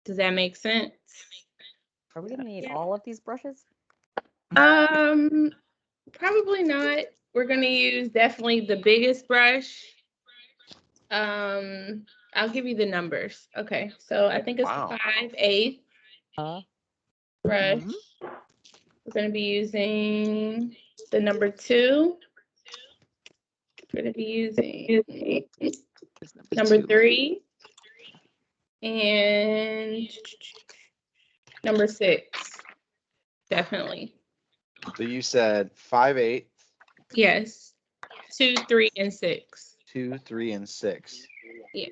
Does that make sense? Are we gonna need all of these brushes? Probably not. We're gonna use definitely the biggest brush. I'll give you the numbers. Okay, so I think it's Wow. 5/8 brush. Mhm. We're gonna be using the number 2. We're gonna be using number 3 and number 6. Definitely. So you said 5/8, Yes. 2, 3, and 6. 2, 3, and 6. Yeah.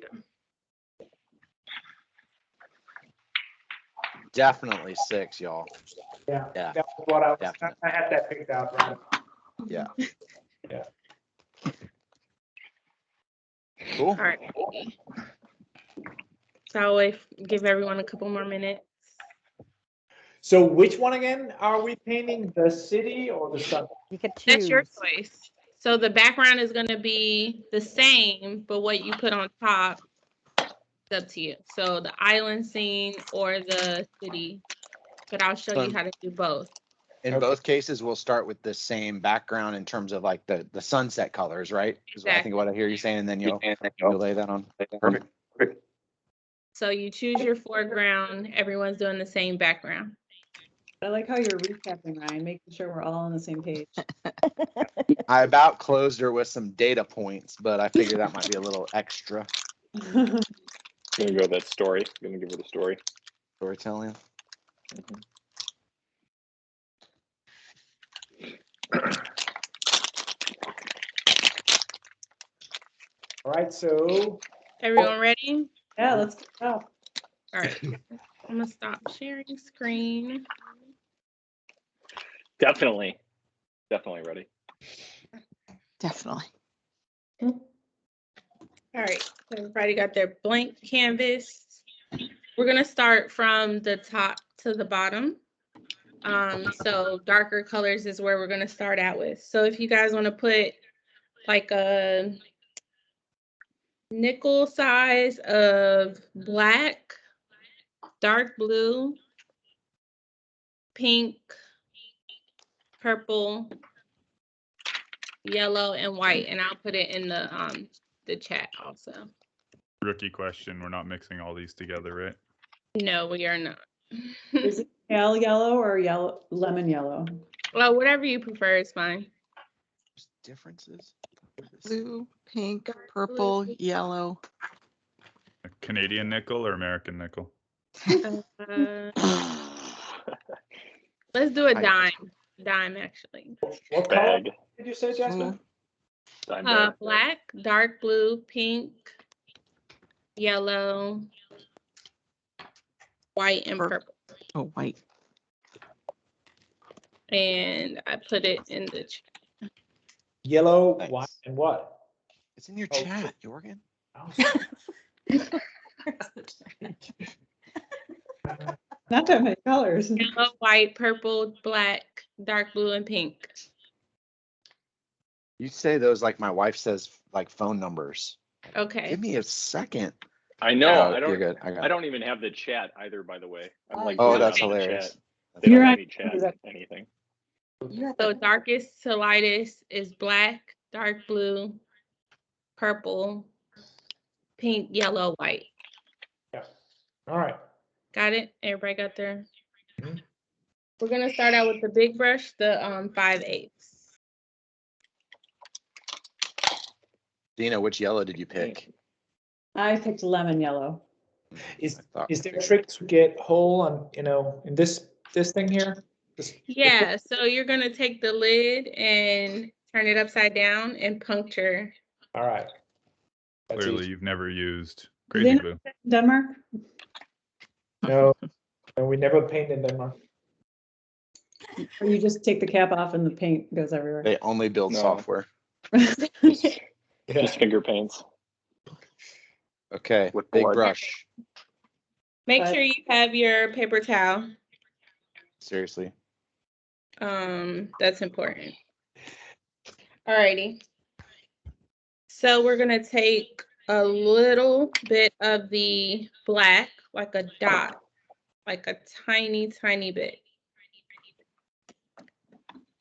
Definitely 6, y'all. Yeah, Yeah, that was what I was. definitely. I had that picked out, right? Yeah. Yeah. Cool. All right. So I'll wait, give everyone a couple more minutes. So which one again are we painting? The city or the sun? You could choose. That's your choice. So the background is going to be the same, but what you put on top, it's up to you. So the island scene or the city, but I'll show you how to do both. In both cases, we'll start with the same background in terms of like the sunset colors, right? Is what I think what I hear you saying, and then you'll lay that on. Perfect. So you choose your foreground. Everyone's doing the same background. I like how you're recapping, Ryan, making sure we're all on the same page. I about closed her with some data points, but I figured that might be a little extra Gonna go that story. Gonna give her the story. storytelling. All right, so Everyone ready? Yeah, let's go. All right. I'm gonna stop sharing screen. Definitely ready. Definitely. All right. So everybody got their blank canvas. We're gonna start from the top to the bottom. So darker colors is where we're gonna start out with. So if you guys want to put like a nickel size of black, dark blue, pink, purple, yellow, and white, and I'll put it in the chat also. Rookie question. We're not mixing all these together, right? No, we are not. Is it pale yellow or yellow, lemon yellow? Well, whatever you prefer is fine. Differences. Blue, pink, purple, yellow. A Canadian nickel or American nickel? Let's do a dime actually. what color Bag. did you say, Jasmine? Dime bag. Black, dark blue, pink, yellow, white, and purple. Oh, white. And I put it in the chat. Yellow, Thanks. white, and what? It's in your chat, Jorgen. Not that many colors. Yellow, white, purple, black, dark blue, and pink. You say those like my wife says, like phone numbers. Okay. Give me a second. I know. You're good. I got it. don't even have the chat either, by the way. I'm like, Oh, not that's on the hilarious. chat. They don't You're let on- me chat anything. So darkest to lightest is black, dark blue, purple, pink, yellow, white. Yeah. All right. Got it? Everybody got their? Mhm. We're gonna start out with the big brush, the 5/8. Dina, which yellow did you pick? I picked lemon yellow. Is I thought- there a trick to get whole on, in this thing here? Yeah, so you're gonna take the lid and turn it upside down and puncture. All right. That's Clearly, easy. you've never used Do Crazy they Glue. not in Denmark? No, we never paint in Denmark. Or you just take the cap off and the paint goes everywhere? They only build No. software. Just finger paints. Okay, With big blood. brush. Make But- sure you have your paper towel. Seriously. That's important. Alrighty. So we're gonna take a little bit of the black, like a dot, like a tiny, tiny bit.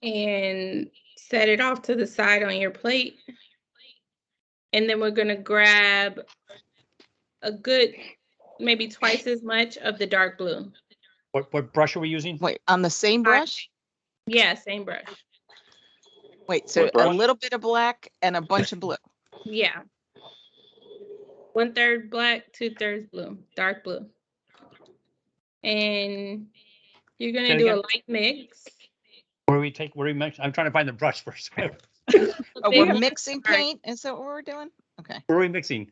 And set it off to the side on your plate. And then we're gonna grab a good, maybe twice as much of the dark blue. What brush are we using? Wait, on the same brush? Yeah, same brush. Wait, so What a brush? little bit of black and a bunch of blue. Yeah. 1/3 black, 2/3 blue, dark blue. And you're Say gonna it do a again? light mix. Where do we mix? I'm trying to find the brush first. Where A Oh, big we're one. mixing All right. paint? Is that what we're doing? Okay. are we mixing?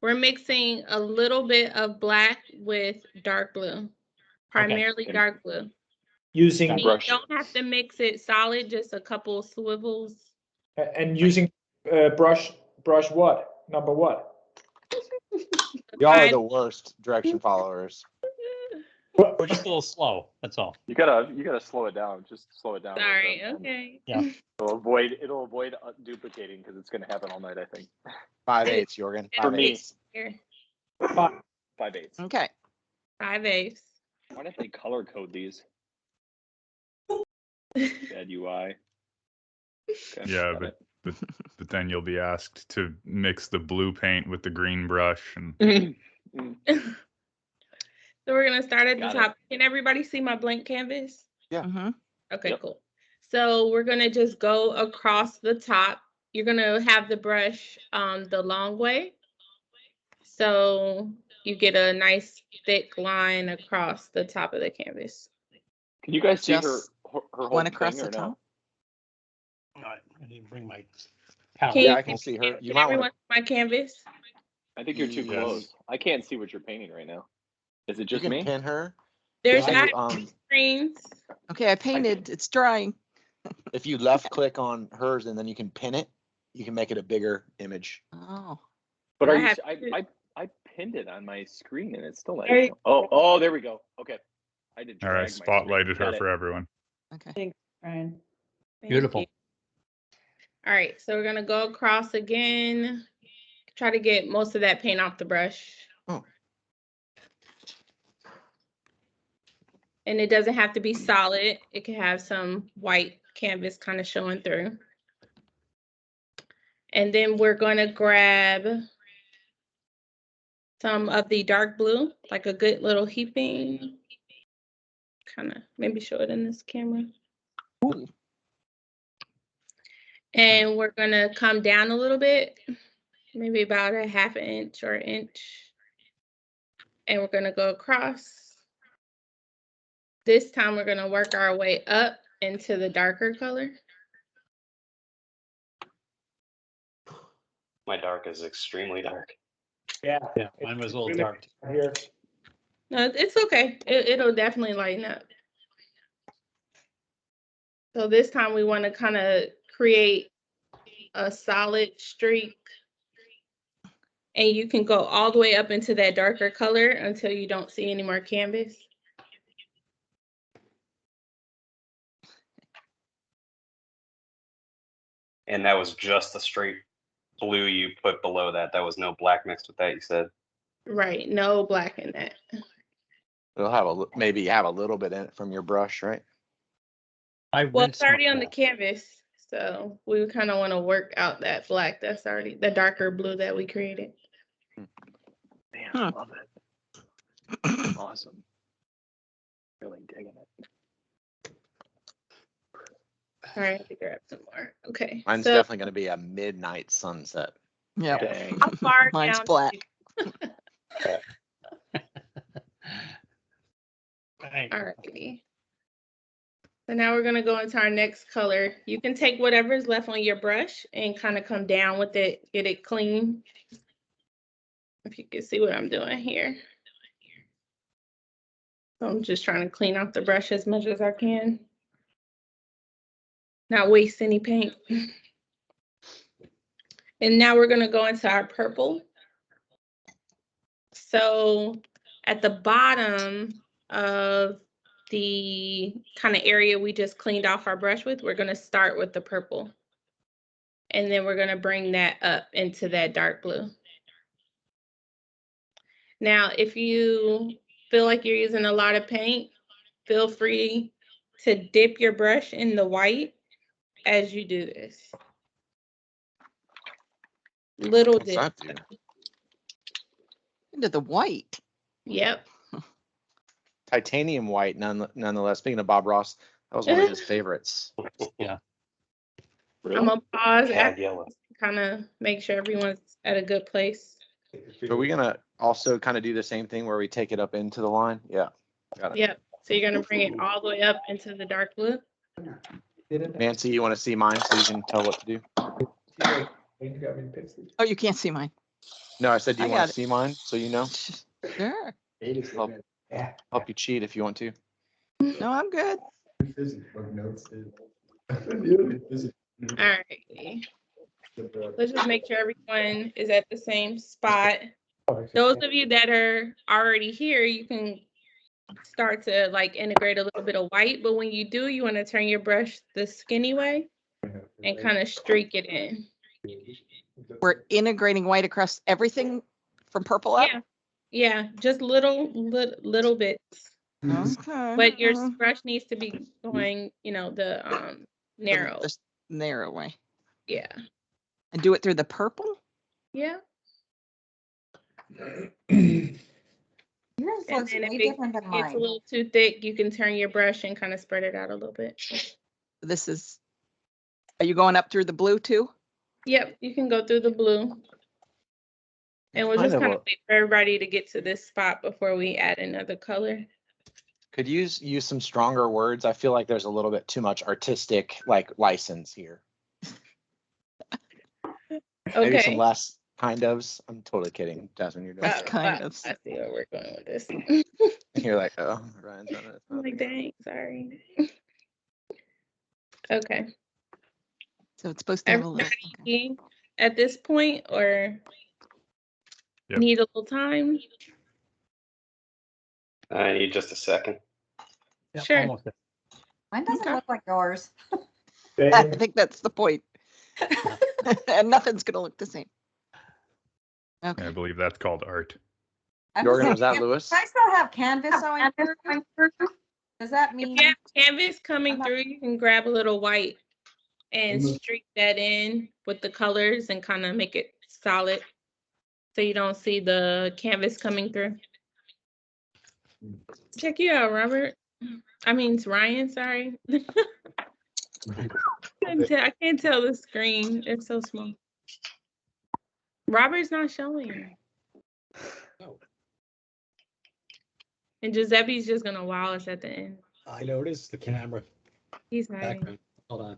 We're mixing a little bit of black with dark blue, primarily Okay. dark blue. Using, And you Brush. don't have to mix it solid, just a couple swivels. and using brush what? Number what? Y'all are Fine. the worst direction followers. We're just a little slow. That's all. You gotta slow it down. Just slow it down. Sorry, okay. Yeah. It'll avoid duplicating because it's gonna happen all night. I think 5/8, Jorgen. For me. 5/8. Here, 5/8. Okay. 5/8. Why don't they color code these? Bad UI. Okay, Yeah, got but then you'll be asked to mix the blue paint with the green brush and it. So we're gonna start at the Got it. top. Can everybody see my blank canvas? Yeah. Mhm. Okay, Yep. cool. So we're gonna just go across the top. You're gonna have the brush the long way. So you get a nice thick line across the top of the canvas. Can you guys see her Just whole one thing across or the no? top? All right, I didn't bring my palette. Can Yeah, you I can see her. You Can might everyone want see my canvas? I think you're too Yes. close. I can't see what you're painting right now. Is it you just can me? pin her. There's If you, not screens. Okay, I painted. It's drying. if you left click on hers and then you can pin it, you can make it a bigger image. Oh. But I are you? have I pinned it on my screen and it's still not. There you Oh, there we go. Okay, I did. all Drag right, my screen. spotlighted her Got it. for everyone. Okay. Thanks, Brian. Thank Beautiful. you. All right, so we're gonna go across again. Try to get most of that paint off the brush. Oh. And it doesn't have to be solid. It can have some white canvas kind of showing through. And then we're gonna grab some of the dark blue, like a good little heaping. Kind of maybe show it in this camera. Ooh. And we're gonna come down a little bit, maybe about a 1/2 inch or inch. And we're gonna go across. This time we're gonna work our way up into the darker color. My dark is extremely dark. Yeah. Yeah, mine was a little Really dark. here. No, it's okay. It'll definitely lighten up. So this time we want to kind of create a solid streak. And you can go all the way up into that darker color until you don't see any more canvas. And that was just the straight blue you put below that. That was no black mixed with that, you said. Right, no black in that. It'll have maybe have a little bit in it from your brush, right? Well, it's already on the canvas, so we kind of want to work out that black that's already the darker blue that we created. Man, I love it. Awesome. Really digging it. All right, let me grab some more. Okay. Mine's so definitely going to be a midnight sunset. Yeah. Dang. how far Mine's down? black. All righty. So now we're gonna go into our next color. You can take whatever's left on your brush and kind of come down with it, get it clean. If you can see what I'm doing here. So I'm just trying to clean off the brush as much as I can. Not waste any paint. And now we're gonna go into our purple. So at the bottom of the kind of area we just cleaned off our brush with, we're gonna start with the purple. And then we're gonna bring that up into that dark blue. Now, if you feel like you're using a lot of paint, feel free to dip your brush in the white as you do this. Little What's dip. that do? Into the white. Yep. Titanium white, nonetheless. Speaking of Bob Ross, that was one of his favorites. I'm gonna pause Cad after yellow. kind of make sure everyone's at a good place. So are we gonna also kind of do the same thing where we take it up into the line? Yeah. Got it. Yep. So you're gonna bring it all the way up into the dark blue. Nancy, you want to see mine so you can tell what to do? Oh, you can't see mine. No, I said, do I you want got to it. see mine so you know? Sure. Help you cheat if you want to. No, I'm good. All right. Let's just make sure everyone is at the same spot. Those of you that are already here, you can start to like integrate a little bit of white, but when you do, you want to turn your brush the skinny way and kind of streak it in. We're integrating white across everything from purple up. Yeah, yeah, just little bits. Okay. But your brush needs to be going, you know, the narrow. The narrow way. Yeah. And do it through the purple? Yeah. Yours And looks then way if different than it gets a mine. little too thick, you can turn your brush and kind of spread it out a little bit. This is, are you going up through the blue too? Yep, you can go through the blue. And we'll just kind of wait for everybody to get to this spot before we add another color. Could use some stronger words. I feel like there's a little bit too much artistic like license here. Maybe some Okay. less kind ofs. I'm totally kidding, Jasmine. You're doing That's good. kind of. I see where we're going with this. You're like, oh, Ryan's on it. I'm like, dang, sorry. Okay. So it's supposed to have a little. Everybody at this point, or Yep. need a little time? I need just a second. Yep, Sure. almost there. Mine doesn't Okay. look like yours. I think that's the point. And nothing's going to look the same. Okay. I believe that's called art. I'm Jordan, just was that thinking, Lewis? I still have canvas going through. Does that If mean? you have canvas coming I'm not- through, you can grab a little white and streak that in with the colors and kind of make it solid so you don't see the canvas coming through. Check you out, Robert. I mean, it's Ryan, sorry. I can't tell the screen. It's so small. Robert's not showing. And Giuseppe's just gonna wow us at the end. I noticed the camera He's hiding. background. Hold on.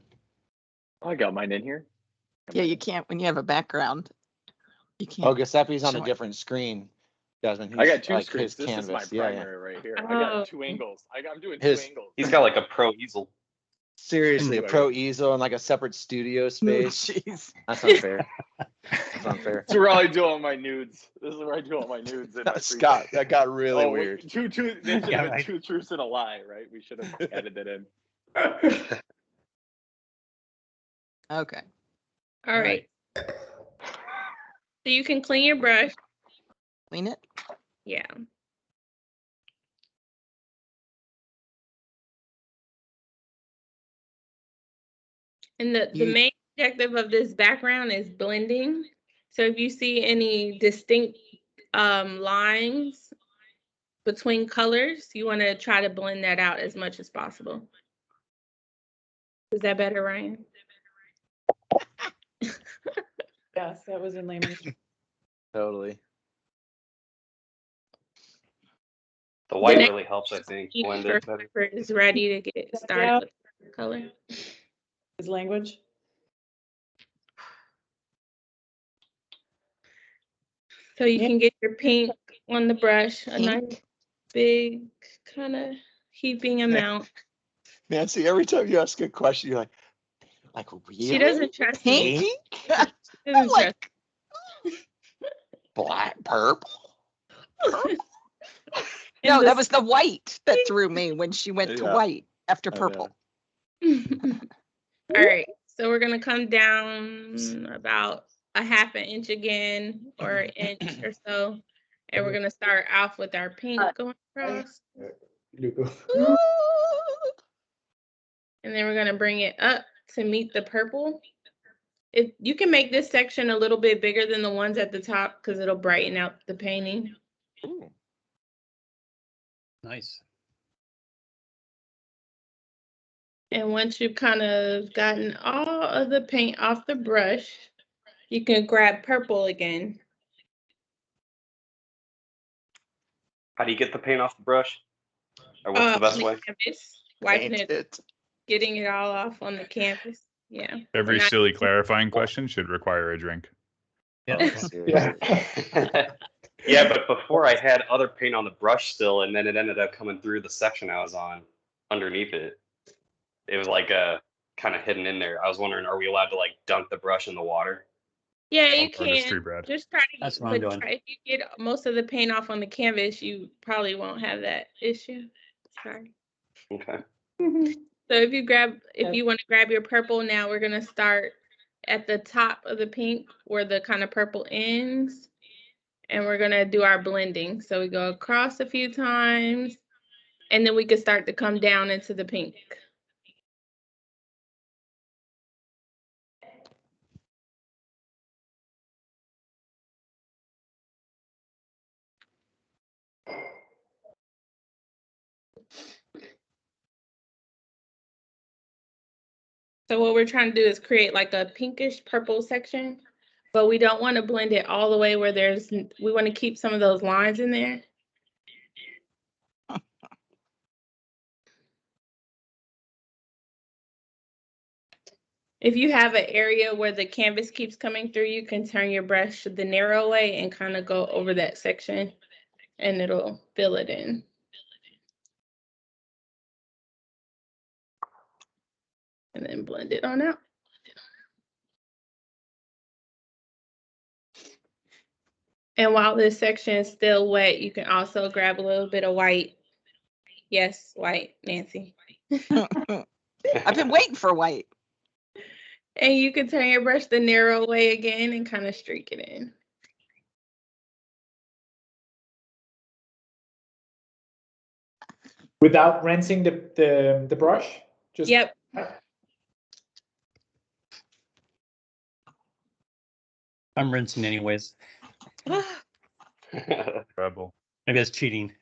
I got mine in here. Yeah, you can't, when you have a background, you can't. Oh, Giuseppe's on a Show it. different screen. Jasmine, I he's got two like screens. his This is my canvas. Yeah, yeah. primary right here. I Oh. got two angles. I'm doing His- two angles. He's got like a pro easel. Seriously, a Anyway. pro easel and like a separate studio space. Jeez. That's unfair. That's unfair. This is where I do all my nudes. This is where I do all my nudes. In my free Scott, time. that got really Oh, weird. They should have Yeah, been right. two truths and a lie, right? We should have added that in. Okay. All right. So you can clean your brush. Clean it. Yeah. And the You- main objective of this background is blending. So if you see any distinct lines between colors, you want to try to blend that out as much as possible. Is that better, Ryan? Yes, that was in layman's. Totally. The white next- really helps, I think, Each blend it better. person is ready to get started with the color. His language. So you can get your pink on the brush, a nice Pink. big kind of heaping amount. Nancy, every time you ask a question, you're like really? She doesn't trust me. Pink? She doesn't trust Like, Black, purple. no, And that was the white that threw me when she went to Yeah. white after I know. purple. All right, So we're gonna come down about a half an inch again, or an inch or so. And we're gonna start off with our pink going across. Ooh. And then we're gonna bring it up to meet the purple. You can make this section a little bit bigger than the ones at the top because it'll brighten out the painting. Ooh. Nice. And once you've kind of gotten all of the paint off the brush, you can grab purple again. How do you get the paint off the brush? Or what's the best on way? Canvas, wiping Paint it, getting it all off on the canvas. Yeah. Every And I- silly clarifying question should require a drink. Yeah. Oh, seriously. Yeah, but before I had other paint on the brush still, and then it ended up coming through the section I was on underneath it. It was like kind of hidden in there. I was wondering, are we allowed to like dunk the brush in the water? Yeah, you Artistry, can. Brad. Just try to That's what I'm doing. if you get most of the paint off on the canvas, you probably won't have that issue. Sorry. Okay. So if you want to grab your purple, now we're gonna start at the top of the pink where the kind of purple ends. And we're gonna do our blending. So we go across a few times and then we can start to come down into the pink. So what we're trying to do is create like a pinkish purple section, but we don't want to blend it all the way where we want to keep some of those lines in there. If you have an area where the canvas keeps coming through, you can turn your brush the narrow way and kind of go over that section and it'll fill it in. And then blend it on out. And while this section is still wet, you can also grab a little bit of white. Yes, white, Nancy. I've been waiting for white. And you can turn your brush the narrow way again and kind of streak it in. Without rinsing the brush? Just Yep. I'm rinsing anyways. Rebel. Maybe that's cheating.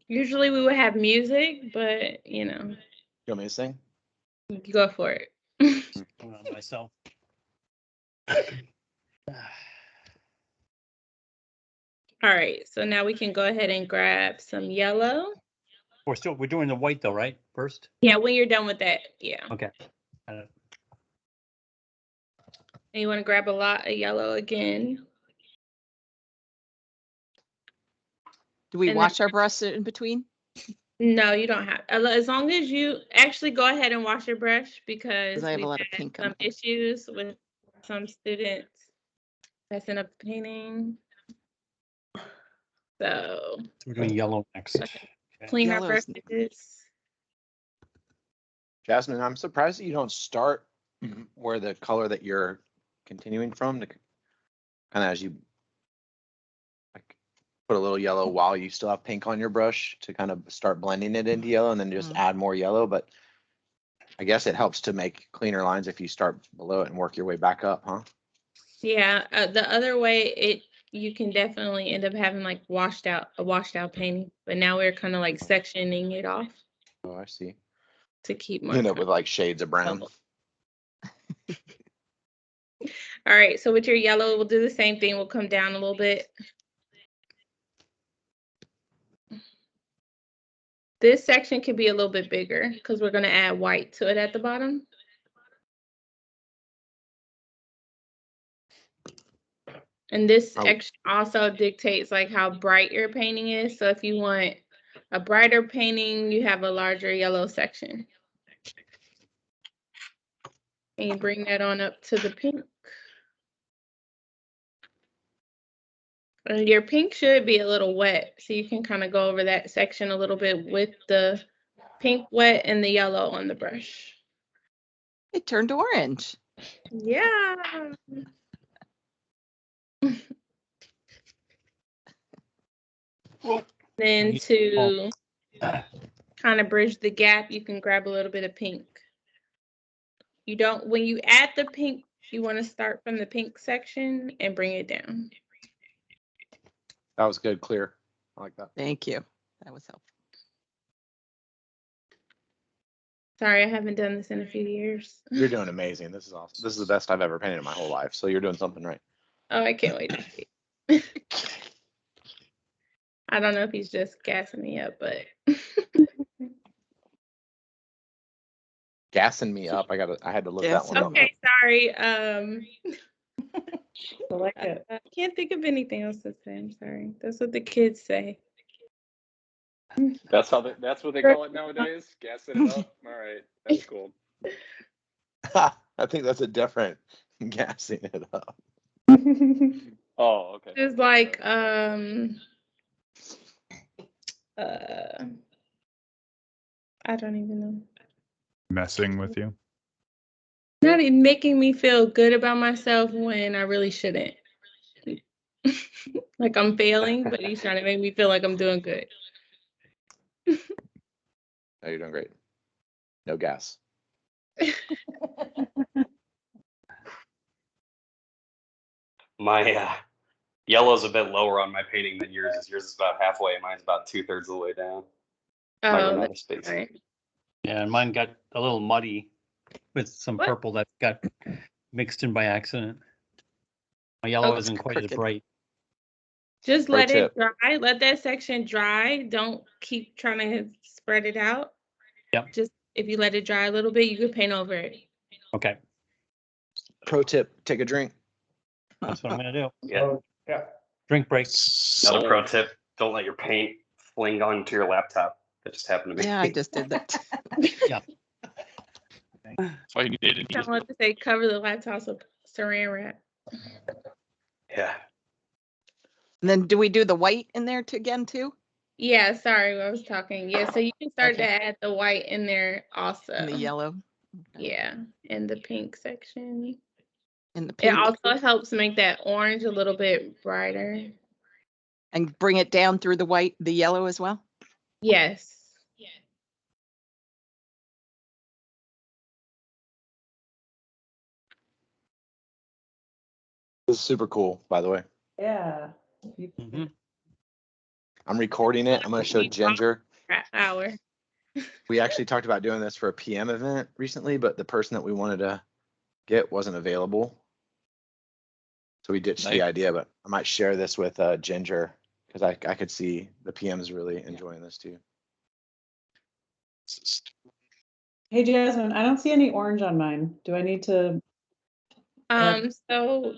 Usually we would have music, but you know, You want me to sing? go for it. I'm on myself. All right, so now we can go ahead and grab some yellow. We're doing the white though, right? First? Yeah, when you're done with that, yeah. Okay. And you want to grab a lot of yellow again. Do we And wash our brush in between? No, you don't have. As long as you actually go ahead and wash your brush because I have a we've lot of had pink on some issues with some students messing up the painting. So we're doing yellow next. clean our Yellow's- brushes. Jasmine, I'm surprised that you don't start where the color that you're continuing from to kind of as you like put a little yellow while you still have pink on your brush to kind of start blending it into yellow and then just add more yellow. But I guess it helps to make cleaner lines if you start below it and work your way back up, huh? Yeah, the other way you can definitely end up having like a washed out painting, but now we're kind of like sectioning it off Oh, I see. to keep You more. end up with like shades of brown. All right, so with your yellow, we'll do the same thing. We'll come down a little bit. This section can be a little bit bigger because we're going to add white to it at the bottom. And this section also dictates like how bright your painting is. So if you want a brighter painting, you have a larger yellow section. And you bring that on up to the pink. And your pink should be a little wet, so you can kind of go over that section a little bit with the pink wet and the yellow on the brush. It turned orange. Yeah. Then to kind of bridge the gap, you can grab a little bit of pink. You don't, when you add the pink, you want to start from the pink section and bring it down. That was good, clear. I like that. Thank you. That was helpful. Sorry, I haven't done this in a few years. You're doing amazing. This is awesome. This is the best I've ever painted in my whole life. So you're doing something right. Oh, I can't wait to see. I don't know if he's just gassing me up, but Gassing me up. I had to look that one up. okay, sorry. I like it. I can't think of anything else to say. I'm sorry. That's what the kids say. That's what they call it nowadays. Gassing it up. All right, that's cool. I think that's a different gassing it up. Oh, okay. It's like I don't even know. Messing with you. Not even making me feel good about myself when I really shouldn't. Like I'm failing, but he's trying to make me feel like I'm doing good. No, you're doing great. No gas. My yellow's a bit lower on my painting than yours is. Yours is about halfway. Mine's about 2/3 of the way down. Might run out of space. Right. Yeah, and mine got a little muddy with some What? purple that got mixed in by accident. My yellow Oh, isn't quite as crooked. bright. Just Pro let it tip. dry. Let that section dry. Don't keep trying to spread it out. Yep. Just if you let it dry a little bit, you could paint over it. Okay, Pro tip, take a drink. that's what I'm gonna do. Yeah. Oh, yeah. Drink break. Another pro tip: don't let your paint fling onto your laptop. That just happened to me. Yeah, I just did that. Yeah. That's why you need it. I want to say cover the laptops with saran wrap. Yeah. And then do we do the white in there again too? Yeah, sorry, I was talking. Yeah, so you can start Okay. to add the white in there also. And the yellow? Okay. Yeah, in the pink section. And the It pink? also helps make that orange a little bit brighter. And bring it down through the yellow as well? Yes. This is super cool, by the way. Yeah. Mhm. I'm recording it. I'm going to show Ginger. Hour. We actually talked about doing this for a PM event recently, but the person that we wanted to get wasn't available. So we ditched the Nice. idea, but I might share this with Ginger because I could see the PMs really enjoying this too. Hey, Jasmine, I don't see any orange on mine. Do I need to? So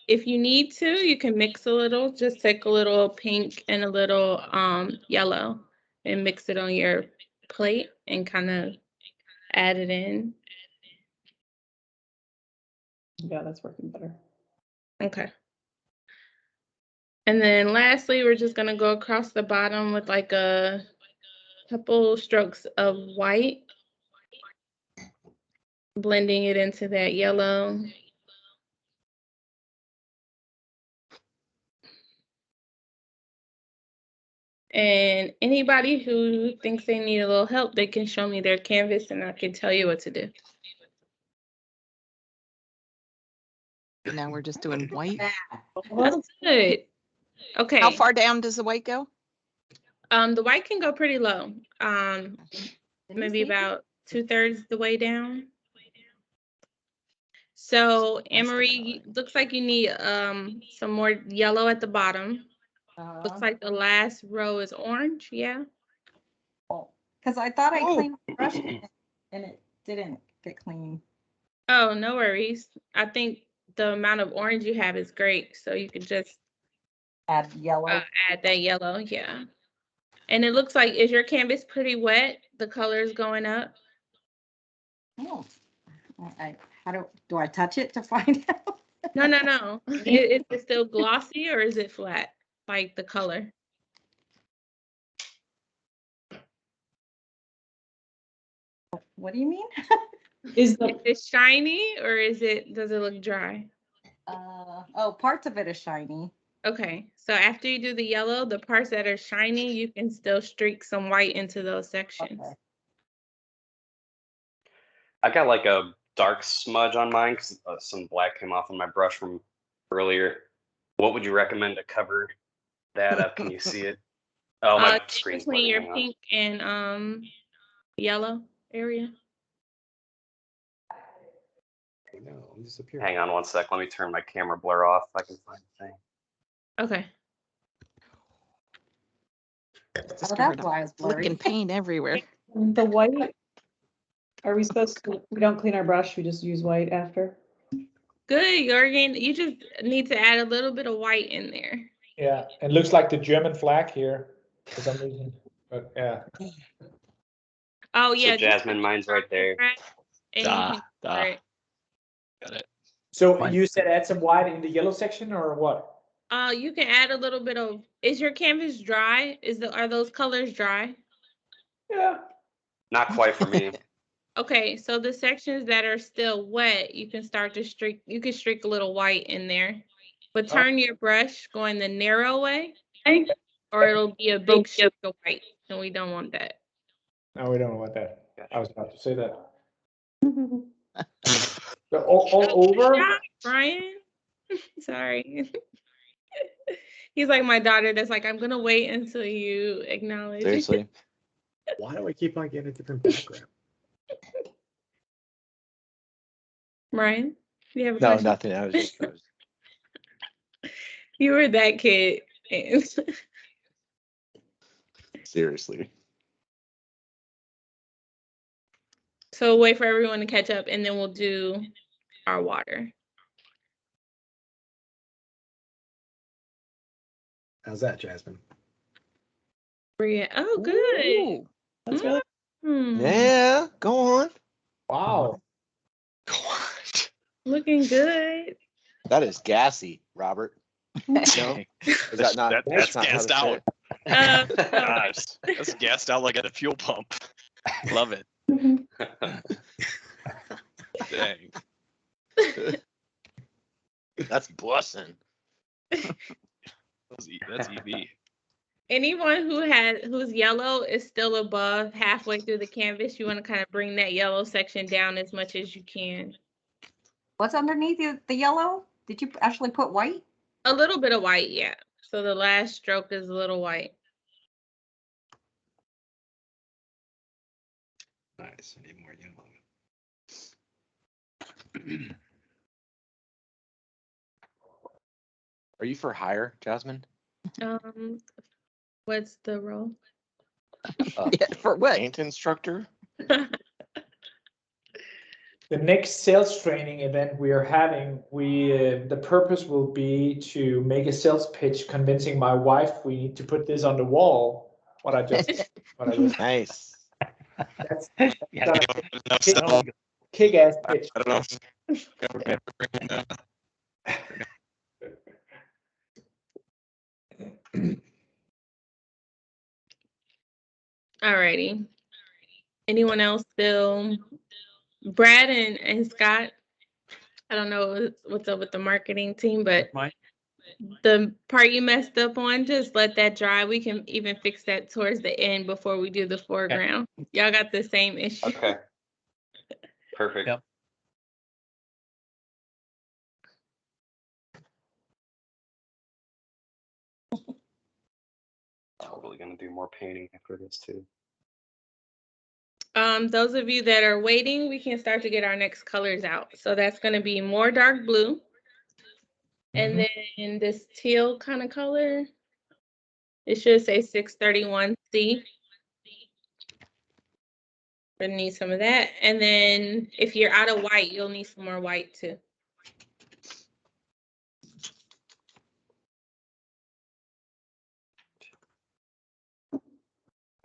if you need to, you can mix a little. Just take a little pink and a little yellow and mix it on your plate and kind of add it in. Yeah, that's working better. Okay. And then lastly, we're just gonna go across the bottom with like a couple strokes of white, blending it into that yellow. And anybody who thinks they need a little help, they can show me their canvas and I can tell you what to do. Now we're just doing white. That's good. Okay. How far down does the white go? The white can go pretty low. Maybe about 2/3 the way down. So Anne-Marie, looks like you need some more yellow at the bottom. Looks like the last row is orange, yeah? Because I thought I Oh. cleaned the brush and it didn't get clean. Oh, no worries. I think the amount of orange you have is great, so you could just Add yellow. add that yellow, yeah. And it looks like, is your canvas pretty wet? The color is going up? Oh. How do I touch it to find out? No. Is it still glossy or is it flat? like the color? What do you mean? Is Is the, it shiny or does it look dry? Oh, parts of it is shiny. Okay, so after you do the yellow, the parts that are shiny, you can still streak some white into those sections. Okay. I got like a dark smudge on mine because some black came off on my brush from earlier. What would you recommend to cover that up? Can you see it? Oh, my screen's Between blurry. your Hang on. pink and yellow area. No, I'm disappearing. Hang on one sec. Let me turn my camera blur off. If I can find the thing. Okay. Discovered that's a why it's blurry. flicking paint everywhere. the white, are we supposed to, we don't clean our brush, we just use white after? Good, Jorgen. You just need to add a little bit of white in there. Yeah, it looks like the German flag here for some reason, but yeah. Oh So yeah, just Jasmine, mine's right there. and you can cover it. Got it. So Fine. you said add some white in the yellow section or what? You can add a little bit of. Is your canvas dry? Are those colors dry? Yeah. Not quite for me. Okay, so the sections that are still wet, you can start to streak. You can streak a little white in there, but turn your brush going the narrow way, or it'll be a big streak of white, and we don't want that. No, we don't want that. I was about to say that. So all over? Yeah, Brian. Sorry. He's like my daughter that's like, I'm gonna wait until you acknowledge. Seriously. Why do I keep on getting a different background? Ryan, you have a No, question? nothing. I was just. You were that kid. And Seriously. so wait for everyone to catch up and then we'll do our water. How's that, Jasmine? Bria. Oh, good. Ooh, That's really, Yeah, go on. Wow. What? Looking good. That is gassy, Robert. No? Is that not? That's not how gassed to say out. it? Gosh, that's gassed out like at a fuel pump. Love it. Dang. That's bussin'. That's EV. Anyone who's yellow is still above halfway through the canvas. You want to kind of bring that yellow section down as much as you can. What's underneath the yellow? Did you actually put white? A little bit of white, yeah. So the last stroke is a little white. Nice. I need more yellow. Are you for hire, Jasmine? What's the role? yeah, for what? Paint instructor? The next sales training event we are having, the purpose will be to make a sales pitch convincing my wife we need to put this on the wall. What I just Nice. that's Yeah, kick-ass pitch. I don't know. Alrighty. Anyone else still? Brad and Scott. I don't know what's up with the marketing team, but Mine? the part you messed up on, just let that dry. We can even fix that towards the end before we do the foreground. Y'all got the same issue. Okay. Perfect. Yep. Totally gonna do more painting after this too. Those of you that are waiting, we can start to get our next colors out. So that's going to be more dark blue. And then this teal kind of color, it should say 631C. We're gonna need some of that. And then if you're out of white, you'll need some more white too.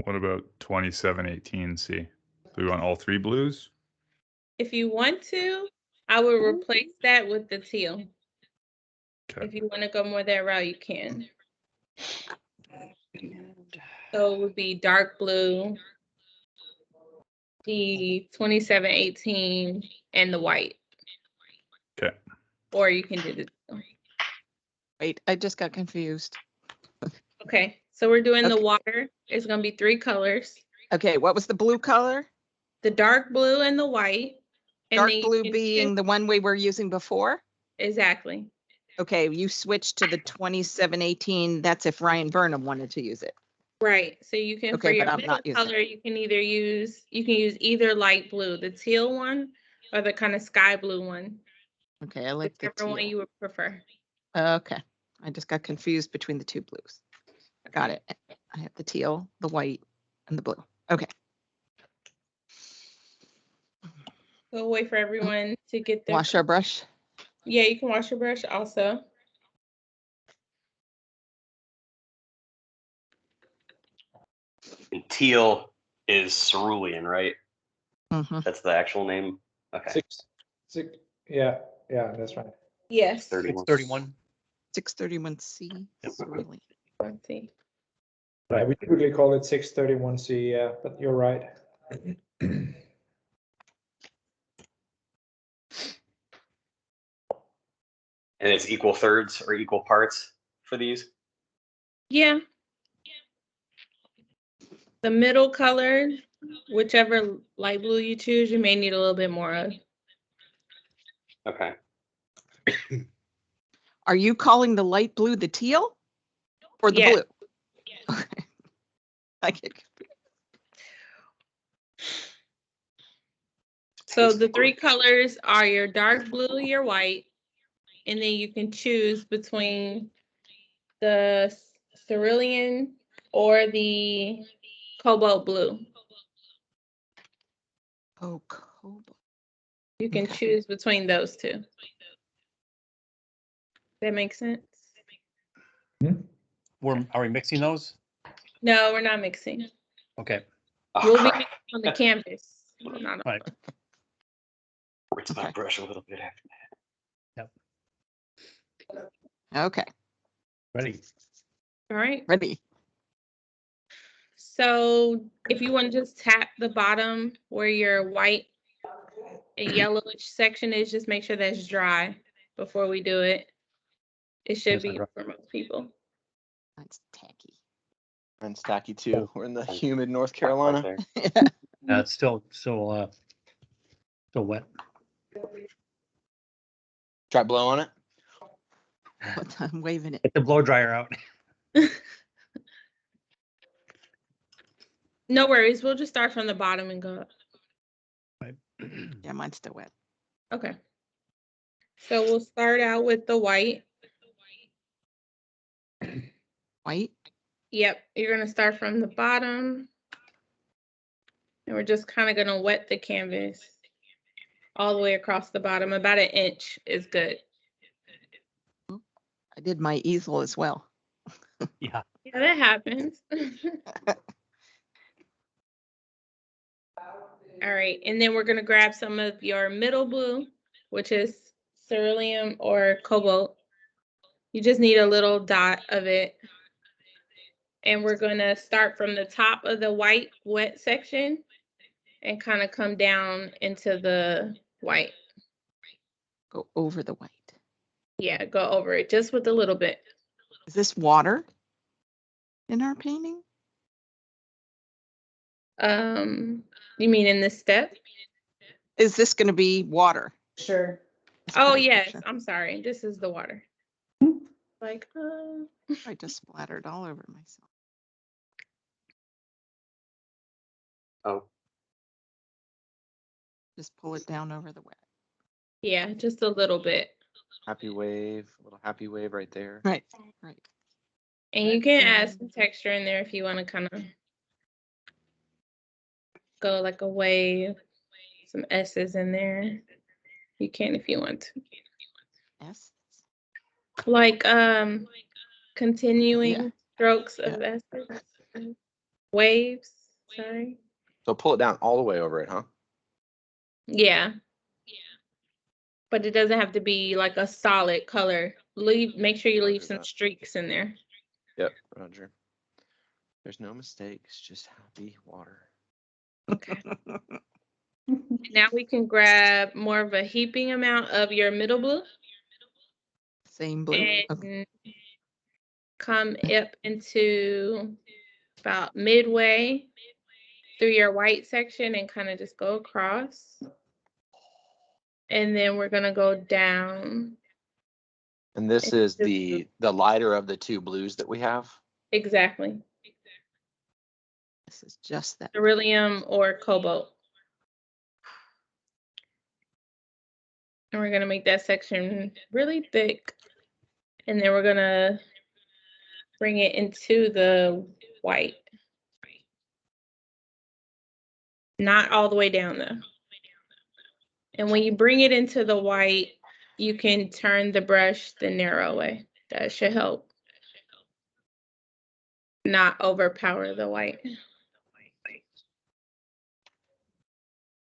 What about 2718C? Do we want all three blues? If you want to, I would replace that with the teal. Okay. If you want to go more that route, you can. So it would be dark blue, the 2718, and the white. Okay. Or you can do the. Wait, I just got confused. Okay, so we're doing the Okay. water. It's gonna be 3 colors: Okay, what was the blue color? the dark blue and the white. And Dark then you blue can being the one we were using before? exactly. Okay, you switched to the 2718. That's if Ryan Burnham wanted to use it. Right. So you can for Okay, your but I'm middle not using color, you can use either light blue, the teal one, or the kind of sky blue one, Okay, I like the whichever one teal. you would prefer. Okay, I just got confused between the two blues. Got it. I have the teal, the white, and the blue. Okay. We'll wait for everyone to get their. Wash our brush. Yeah, you can wash your brush also. And teal is cerulean, right? Mhm. That's the actual name. Okay. Six, yeah, that's right. Yes. 31. 631. 631C. Yep. Cerulean. Let's see. Right, we typically call it 631C, yeah, but you're right. And it's equal thirds or equal parts for these? Yeah. The middle color, whichever light blue you choose, you may need a little bit more of. Okay. Are you calling the light blue the teal or the Yeah. blue? Okay. I get confused. So the 3 colors are your dark blue, your white, and then you can choose between the cerulean or the cobalt blue. Oh, cobalt. You can Okay. choose between those 2. That makes sense? Are we mixing those? No, we're not mixing. Okay. Oh, We'll be crap. mixing on the canvas. Not on- Right. Rinse my Okay. brush a little bit after that. Okay. Ready. All right. Ready. So if you want to just tap the bottom where your white and yellowish section is, just make sure that's dry before we do it. It should Yes, I be dry. for most people. That's tacky. And Stacky too. We're in the Fine. humid North Right Carolina. there. It's still wet. Try blow on it. I'm waving it. Get the blow dryer out. No worries. We'll just start from the bottom and go up. Right. Yeah, mine's still wet. Okay. So we'll start out with the white. White. Yep. You're going to start from the bottom. And we're just kind of going to wet the canvas all the way across the bottom. About 1 inch is good. I did my easel as well. Yeah. Yeah, that happens. All right. And then we're going to grab some of your middle blue, which is cerulean or cobalt. You just need a little dot of it. And we're going to start from the top of the white wet section and kind of come down into the white. Go over the white. Yeah, go over it just with a little bit. Is this water in our painting? You mean in this step? Is this going to be water? Sure. Oh, Okay, yes. sure. I'm sorry. This is the water. Like, I just splattered all over myself. Oh, Just pull it down over the wet. yeah, just a little bit. Happy wave. A little happy wave right there. Right. Right. And you can add some texture in there if you want to kind of go like a wave, some S's in there. You can if you want to. Yes. Like continuing Yeah. strokes of S's. Waves, sorry. So pull it down all the way over it, huh? Yeah. But it doesn't have to be like a solid color. Make sure you leave Roger some that. streaks in there. Yep, Roger. There's no mistakes, just happy water. Now we can grab more of a heaping amount of your middle blue Same blue. Okay. and come up into about midway through your white section and kind of just go across. And then we're gonna go down. And this is the lighter of the two blues that we have. Exactly. This is just that. Beryllium or cobalt. And we're gonna make that section really thick. And then we're gonna bring it into the white. Not all the way down though. And when you bring it into the white, you can turn the brush the narrow way. That should help. Not overpower the white.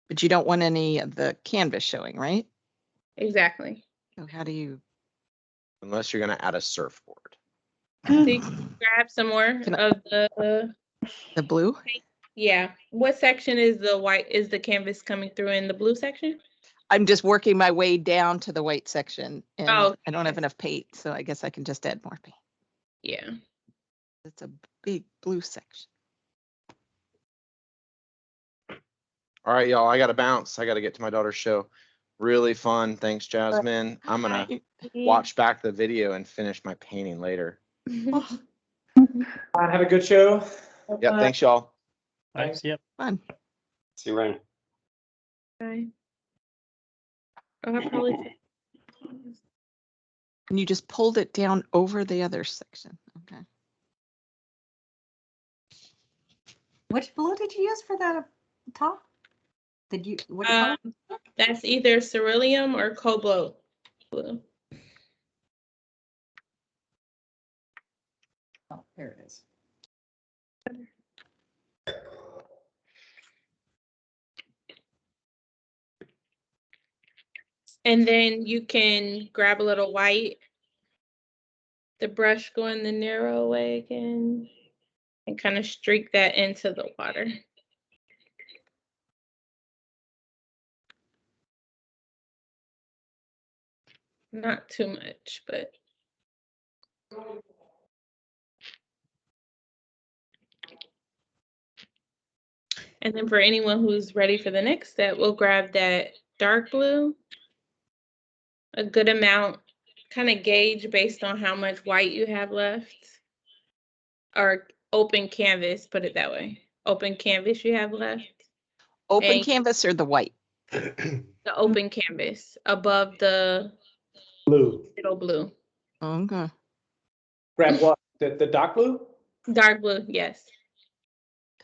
But you don't want any of the canvas showing, right? Exactly. So how do you? Unless you're gonna add a surfboard. So you can grab some more Can of the, The blue? yeah. What section is the white, is the canvas coming through in the blue section? I'm just working my way down to the white section and Oh, I don't have yes. enough paint, so I guess I can just add more paint. Yeah. It's a big blue section. All right, y'all, I gotta bounce. I gotta get to my daughter's show. Really fun. Thanks, Jasmine. I'm gonna watch back the video and finish my painting later. Have a good show. Yep, thanks, y'all. Thanks. Yep. Fun. See you, Ryan. Bye. Oh, I probably. And you just pulled it down over the other section. Okay. Which blue did you use for the top? Did you, what color? That's either ceruleum or cobalt blue. Oh, there it is. And then you can grab a little white, the brush going the narrow way again, and kind of streak that into the water. Not too much, but. And then for anyone who's ready for the next step, we'll grab that dark blue, a good amount, kind of gauge based on how much white you have left, or open canvas, put it that way. Open canvas you have left. Open And canvas or the white? the open canvas above the Blue. middle blue. Okay. Grab what? The dark blue? Dark blue, yes.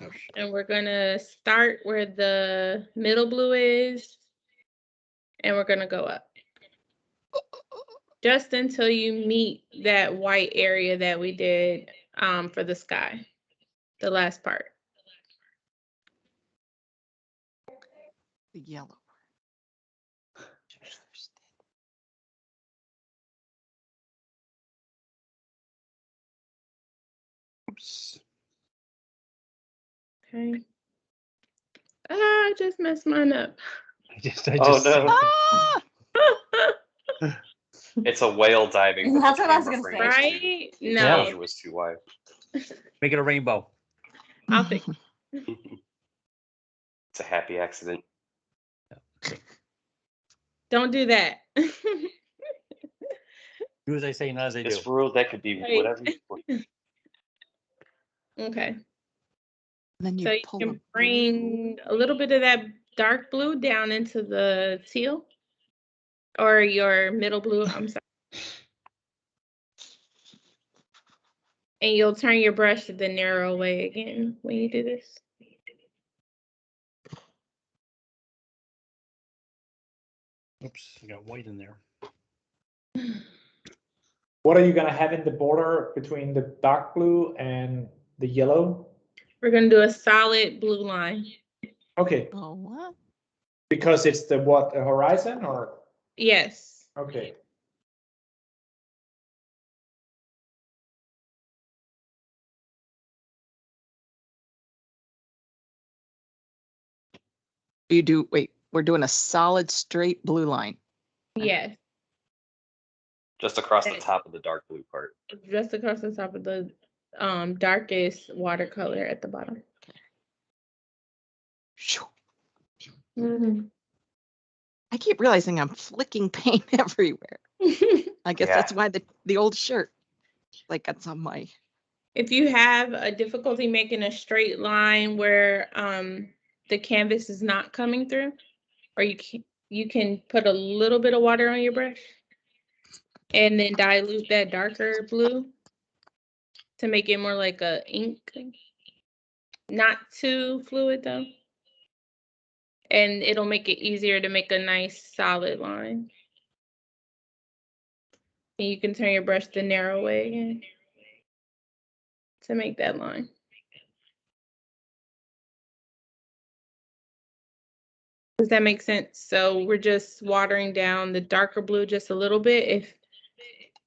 Oh, And we're gonna start where the middle blue is, and we're gonna go up. Just until you meet that white area that we did for the sky, the last part. The yellow. Oops. Okay. I just messed mine up. I Oh, just, no. Ah! It's a whale diving. but That's the what I was camera gonna frame was Right? too- No, exposure was too wide. make it a rainbow. I'll think. It's a happy accident. Don't do that. Do as I say, not as I do. This world, that could be Right. whatever you want. Okay. And then you So you pull can a bring a little bit of that dark blue down into the teal or your middle blue, I'm sorry. And you'll turn your brush the narrow way again when you do this. Oops, I got white in there. What are you gonna have in the border between the dark blue and the yellow? We're gonna do a solid blue line. Okay, Oh, what? because it's the what, a horizon or? Yes. Okay. Wait, we're doing a solid straight blue line. Yes, Just across the Okay. top of the dark blue part. just across the top of the darkest watercolor at the bottom. Shoo. Mhm. I keep realizing I'm flicking paint everywhere. I guess Yeah. that's why the old shirt, like that's on my, If you have a difficulty making a straight line where the canvas is not coming through, or you can put a little bit of water on your brush and then dilute that darker blue to make it more like a ink. Not too fluid though. And it'll make it easier to make a nice solid line. And you can turn your brush the narrow way again to make that line. Does that make sense? So we're just watering down the darker blue just a little bit if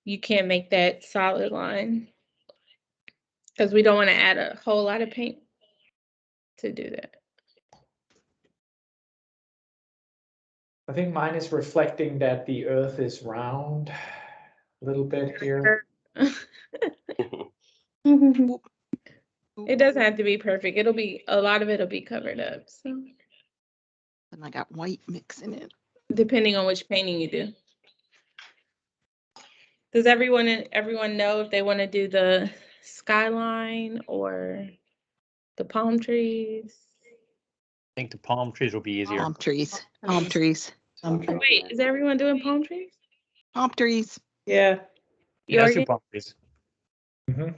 you can't make that solid line. Because we don't want to add a whole lot of paint to do that. I think mine is reflecting that the earth is round a little bit here. It doesn't have to be perfect. It'll be, a lot of it'll be covered up. So and I got white mixing it. depending on which painting you do. Does everyone know if they want to do the skyline or the palm trees? I think the palm trees will be easier. Palm trees, palm trees, Wait, is everyone doing palm trees? palm trees. Yeah. Yeah, let's do Jorgen, palm trees. Mhm.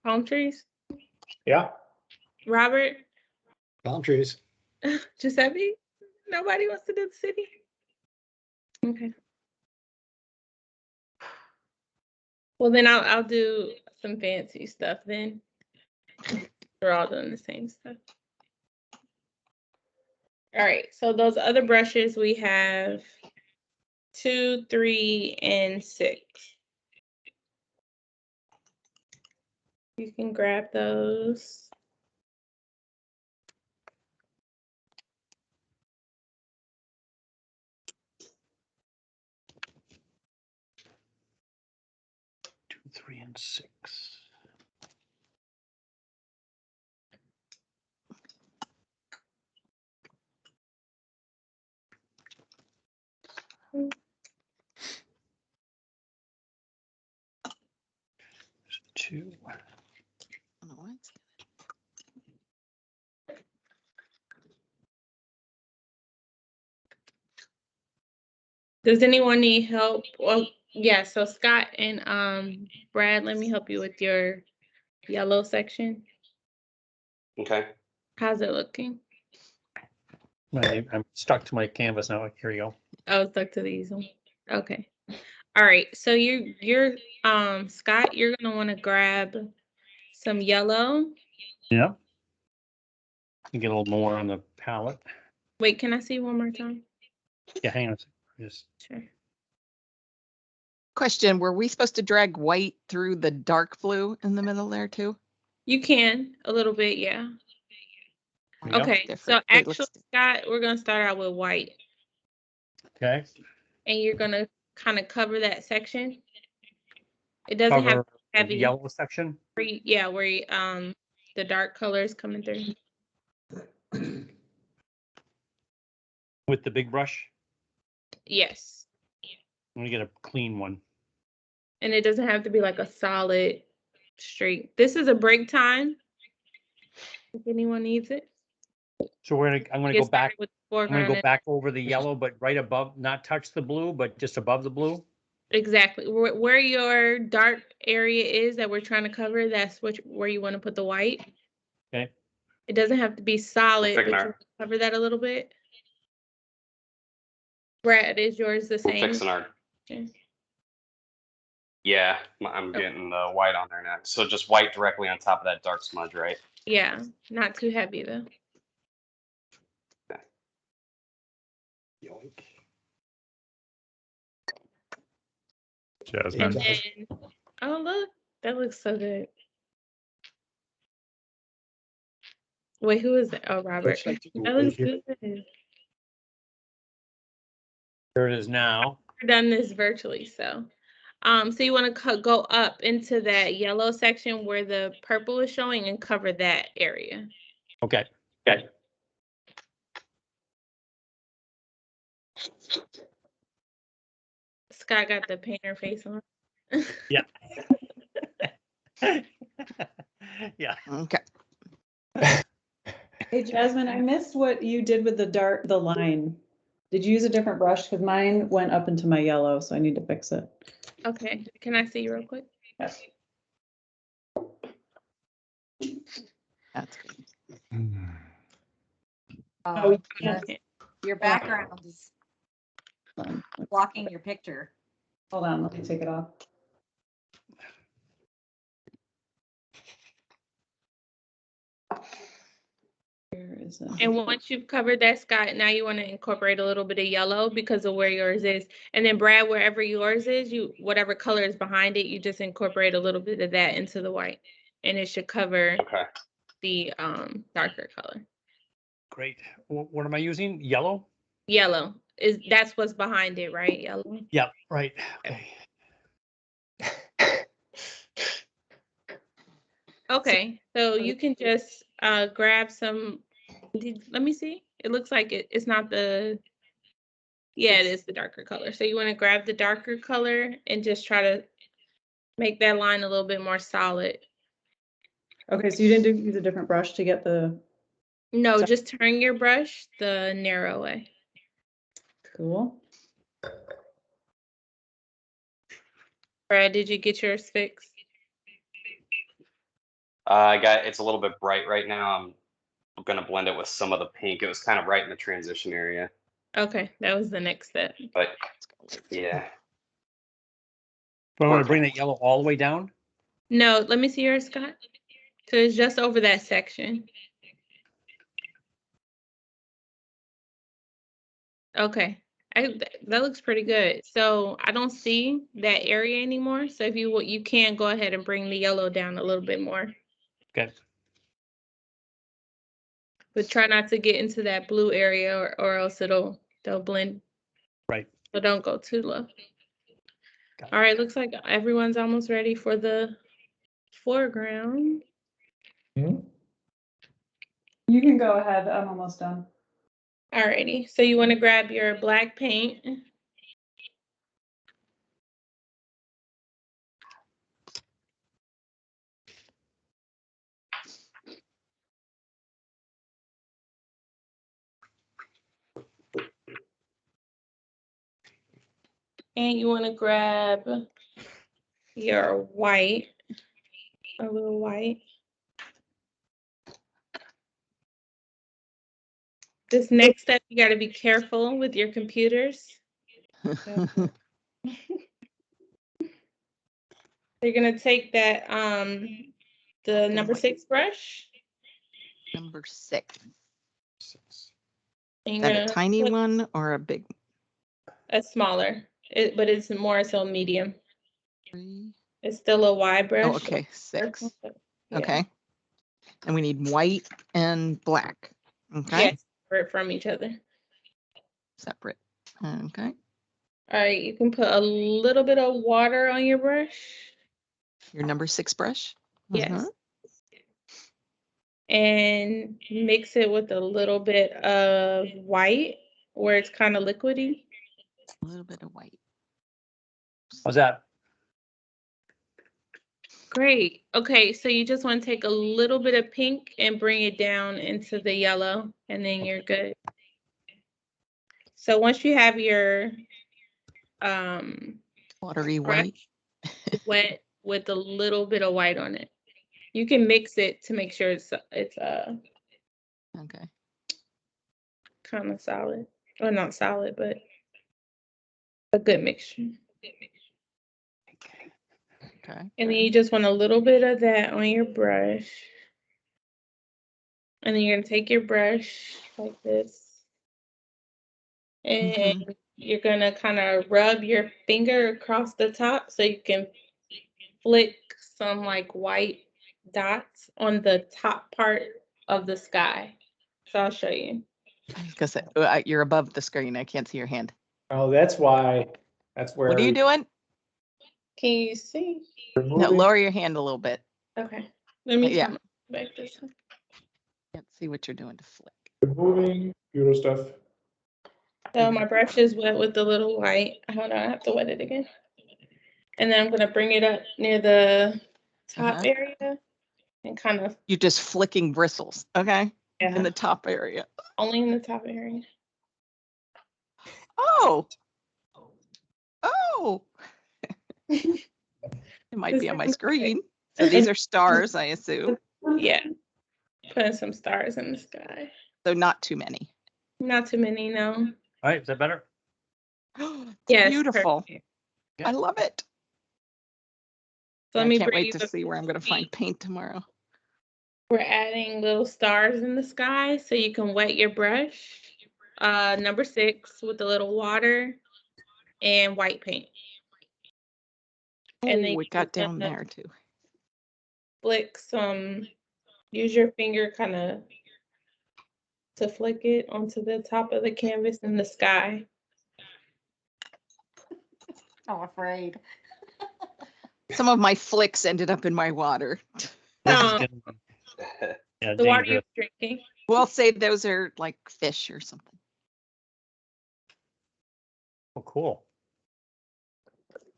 palm trees? Yeah. Robert? Palm trees. Giuseppe? Nobody wants to do the city? Okay. Well, then I'll do some fancy stuff then. We're all doing the same stuff. All right, so those other brushes we have 2, 3, and 6. You can grab those. Two, 3, and 6. Two. I don't know why it's- Does anyone need help? Well, yeah, so Scott and Brad, let me help you with your yellow section. Okay. How's it looking? I'm stuck to my canvas now. Here you go. Oh, stuck to these. Okay. All right. So you're Scott, you're gonna want to grab some yellow. Yeah. You get a little more on the palette. Wait, can I see one more time? Yeah, hang on a second. Just Sure. Question, were we supposed to drag white through the dark blue in the middle there too? You can a little bit, yeah. Yeah. Okay. So Different. Wait, let's- actually, Scott, we're gonna start out with white, okay. and you're gonna kind of cover that section. It doesn't have Cover the heavy. yellow section. Yeah, where the dark color is coming through. With the big brush. Yes. I'm gonna get a clean one. And it doesn't have to be like a solid straight. This is a break time. If anyone needs it. So I'm gonna Get go back. started with I'm gonna foreground go and- back over the yellow, but right above, not touch the blue, but just above the blue. Exactly. Where your dark area is that we're trying to cover, that's where you want to put the white. Okay. It doesn't have to be solid, but Fixing you our- want to cover that a little bit. Brad, is yours the We're same? fixing our. Okay. Yeah, I'm getting the white on there next. So just white directly on top of that dark smudge, right? Yeah, not too heavy though. Yoink. Jasmine. And then, oh look, that looks so good. Wait, who is that? Oh, Robert. Looks like That looks good. There it is now. We've done this virtually, so. So you want to go up into that yellow section where the purple is showing and cover that area. Okay. Okay. Scott got the painter face on. Yeah. Yeah. Okay. Hey, Jasmine, I missed what you did with the line. Did you use a different brush? Because mine went up into my yellow, so I need to fix it. Okay, can I see you real quick? Yes. That's good. Oh, yeah. your background is blocking your picture. Hold on, let me take it off. Where is it? And once you've covered that, Scott, now you want to incorporate a little bit of yellow because of where yours is. And then Brad, wherever yours is, whatever color is behind it, you just incorporate a little bit of that into the white. And it should cover Okay. the darker color. Great. What am I using? Yellow? Yellow that's what's behind it, right? Yellow. Yeah, right. Okay. Okay, so you can just grab some. Let me see. It looks like it's not the. Yeah, it is the darker color. So you want to grab the darker color and just try to make that line a little bit more solid. Okay, so you didn't use a different brush to get the. No, just turn your brush the narrow way. Cool. Brad, did you get yours fixed? It's a little bit bright right now. I'm gonna blend it with some of the pink. It was kind of right in the transition area. Okay, that was the next step. But yeah. But I'm going to bring that yellow all the way down. No, let me see yours, Scott. So it's just over that section. Okay, that looks pretty good. So I don't see that area anymore. So if you can go ahead and bring the yellow down a little bit more. Okay. But try not to get into that blue area or else they'll blend. Right. So don't go too low. Got it. All right, looks like everyone's almost ready for the foreground. Hmm? You can go ahead. I'm almost done. Alrighty, so you want to grab your black paint. And you want to grab your white, a little white. This next step, you got to be careful with your computers. You're gonna take that the number 6 brush. Number 6. And Is you're that a gonna tiny put one or a big? a smaller, but it's more so medium. 3? It's still a wide brush. Oh, okay, 6. Yeah. Okay. And we need white and black. Okay. Yes, separate from each other. Separate. Okay. All right, you can put a little bit of water on your brush. Your number 6 brush. Yes. And mix it with a little bit of white where it's kind of liquidy. A little bit of white. How's that? Great. Okay, so you just want to take a little bit of pink and bring it down into the yellow, and then you're good. So once you have your Watery brush white. wet with a little bit of white on it, you can mix it to make sure it's Okay. kind of solid, or not solid, but a good mixture. Okay. And then you just want a little bit of that on your brush. And then you're gonna take your brush like this. And you're gonna kind of rub your finger across the top so you can flick some like white dots on the top part of the sky. So I'll show you. I was gonna say, you're above the screen. I can't see your hand. Oh, that's why. That's where. What are you doing? Can you see? No, Removing. lower your hand a little bit. Okay. Let me Yeah. come back this way. Can't see what you're doing to flick. Removing Euro stuff. So my brush is wet with the little white. Hold on, I have to wet it again. And then I'm gonna bring it up near the top area and kind of, You're just flicking bristles, okay? yeah, In the top area. only in the top area. Oh. Oh. It might be on my screen. So these are stars, I assume. Yeah, putting some stars in the sky. So not too many. Not too many, no. All right, is that better? It's Yes, beautiful. perfect. I love it. So let I me can't bring wait you to the see where I'm going to find paint tomorrow. We're adding little stars in the sky so you can wet your brush. Number 6 with a little water and white paint. And then Oh, it got down there too. flick some, use your finger kind of to flick it onto the top of the canvas in the sky. I'm afraid. Some of my flicks ended up in my water. This is No, getting, yeah, the water you're dangerous. drinking. We'll say those are like fish or something. Oh, cool.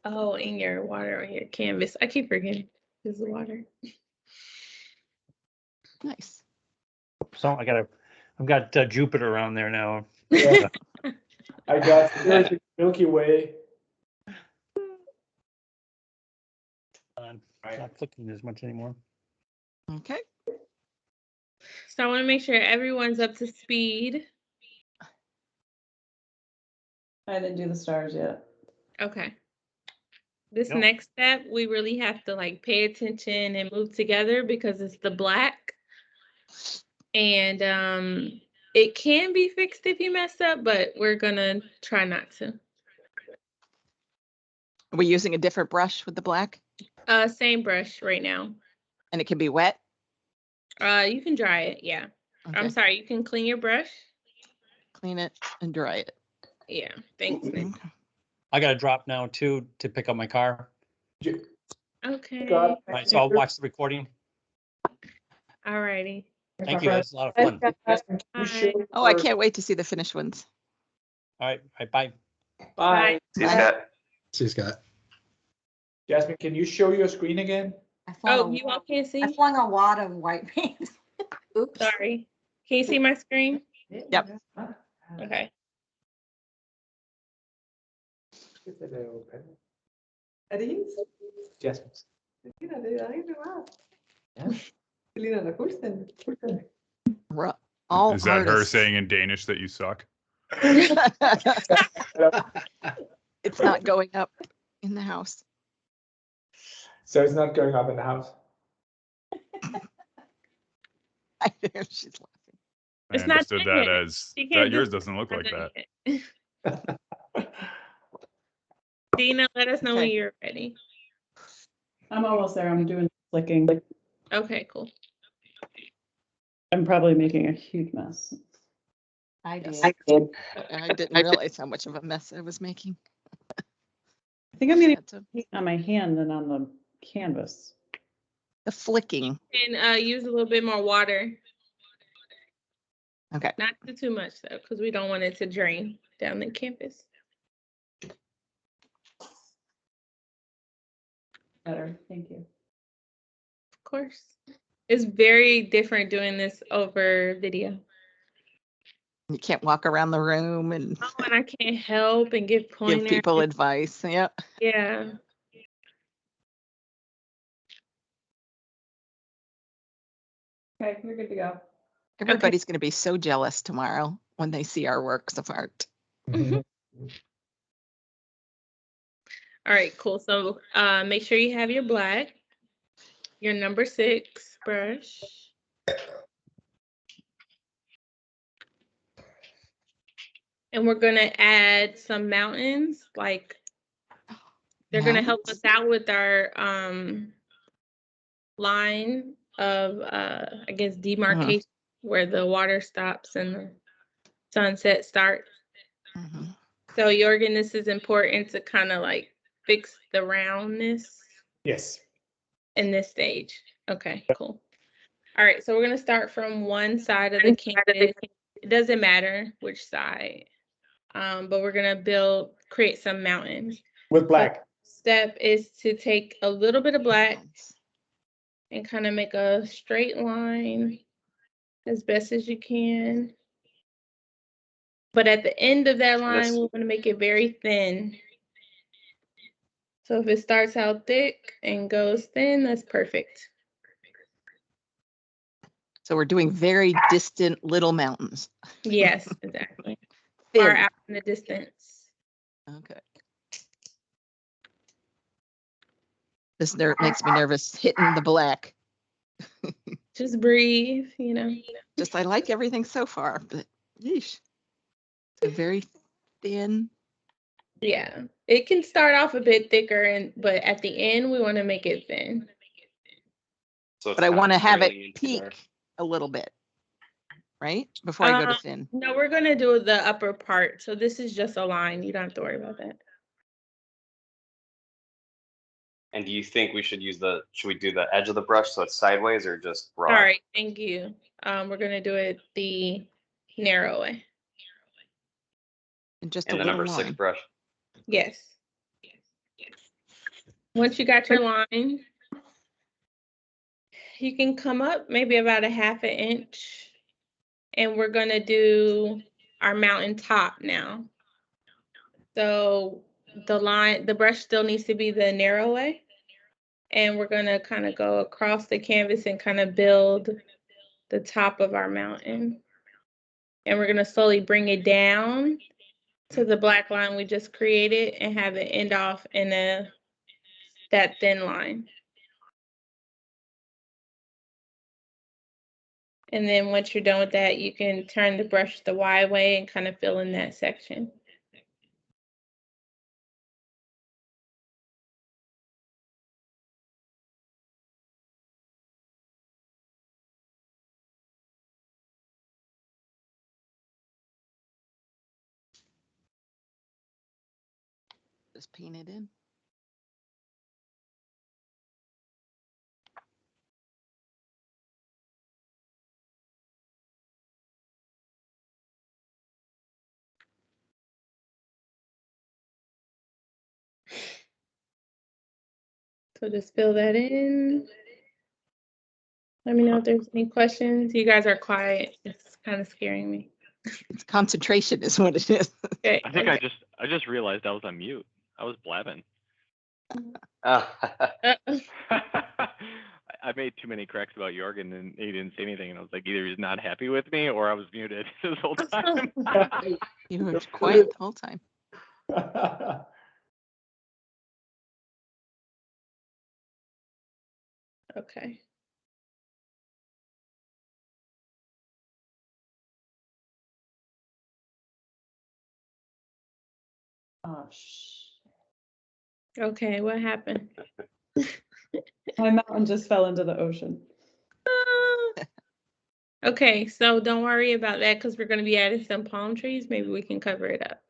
Oh, in your water on your canvas. I keep forgetting it's the water. Nice. So I've got Jupiter around there now. Yeah. I got Milky Way. I'm not flicking as much anymore. Okay. So I want to make sure everyone's up to speed. I didn't do the stars yet. Okay. This Yep. next step, we really have to like pay attention and move together because it's the black. And it can be fixed if you mess up, but we're gonna try not to. Are we using a different brush with the black? Same brush right now. And it can be wet? You can dry it, yeah. Okay. I'm sorry, you can clean your brush. Clean it and dry it. Yeah, thanks, Nick. Okay. I got to drop now too to pick up my car. Okay. Got- Right, so I'll watch the recording. Alrighty. Thank you. That's a lot of fun. Jasmine, can you show Oh, I your- can't wait to see the finished ones. All right, bye. Bye. See you, Scott. See you, Scott. Jasmine, can you show your screen again? I flung Oh, a you all wad- can't I see? flung a wad of white paint. Oops. Sorry. Can you see my screen? Yep. Okay. Jasmine. All Is that her artists. saying in Danish that you suck? It's not going up in the house. So it's not going up in the house. I know she's laughing. I It's not understood done that yet. as You can't that do yours it. doesn't look like that. Dina, let us know when Okay. you're ready. I'm almost there. I'm doing flicking. Okay, cool. I'm probably making a huge mess. I did. Yes. I didn't realize how much of a mess I was making. I think I'm getting That's a- paint on my hand than on the canvas. the flicking. And use a little bit more water. Okay. Not too much though, because we don't want it to drain down the canvas. Better, thank you. Of course. It's very different doing this over video. You can't walk around the room and Oh, and I can't help and give give pointers. people advice. Yeah. Yeah. Okay, you're good to go. Everybody's going to be so jealous tomorrow when they see our works of art. All right, cool. So make sure you have your black, your number 6 brush. And we're gonna add some mountains, like they're gonna help us out with our line of I guess demarcation where the water stops and the sunset starts. Mhm. So Jorgen, this is important to kind of like fix the roundness Yes. in this stage. Okay, cool. All right, so we're gonna start from one side of the canvas. It doesn't matter which side, but we're gonna create some mountains. With black. Step is to take a little bit of black and kind of make a straight line as best as you can. But at the end of that line, we want to make it very thin. So if it starts out thick and goes thin, that's perfect. So we're doing very distant little mountains. Yes, exactly. Thin. Far out in the distance. Okay. This makes me nervous hitting the black. Just breathe, you know. Just I like everything so far, but yeesh. So very thin. Yeah, it can start off a bit thicker, but at the end we want to make it thin. So But I want to have it peak a little bit, right? Before I go to thin. No, we're gonna do the upper part. So this is just a line. You don't have to worry about that. And do you think we should should we do the edge of the brush so it's sideways or just broad? All right, thank you. We're gonna do it the narrow way. And just and a the little number 6 line. brush. Yes. Once you got your line, you can come up maybe about a ½ inch, and we're gonna do our mountain top now. So the brush still needs to be the narrow way, and we're gonna kind of go across the canvas and kind of build the top of our mountain. And we're gonna slowly bring it down to the black line we just created and have it end off in that thin line. And then once you're done with that, you can turn the brush the wide way and kind of fill in that section. Just paint it in. So just fill that in. Let me know if there's any questions. You guys are quiet. It's kind of scaring me. It's concentration is what it is. Okay. I think I just realized I was on mute. I was blabbing. I made too many cracks about Jorgen and he didn't say anything, and I was like, either he's not happy with me or I was muted this whole time. You were quiet the whole time. Okay. Oh, Okay, what happened? my mountain just fell into the ocean. Okay, so don't worry about that because we're going to be adding some palm trees. Maybe we can cover it up.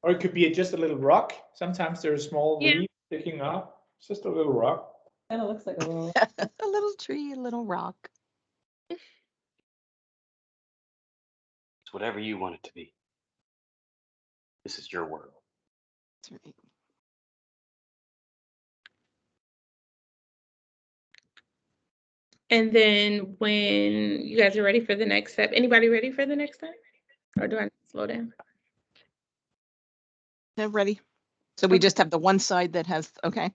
Or it could be just a little rock. Sometimes there's a small Yeah. leaf sticking up. It's just a little rock. Kind of looks like a little. A little tree, a little rock. It's whatever you want it to be. This is your world. That's right. And then when you guys are ready for the next step, anybody ready for the next step? Or do I need to slow down? Yeah, ready. So we just have the one side that has, okay.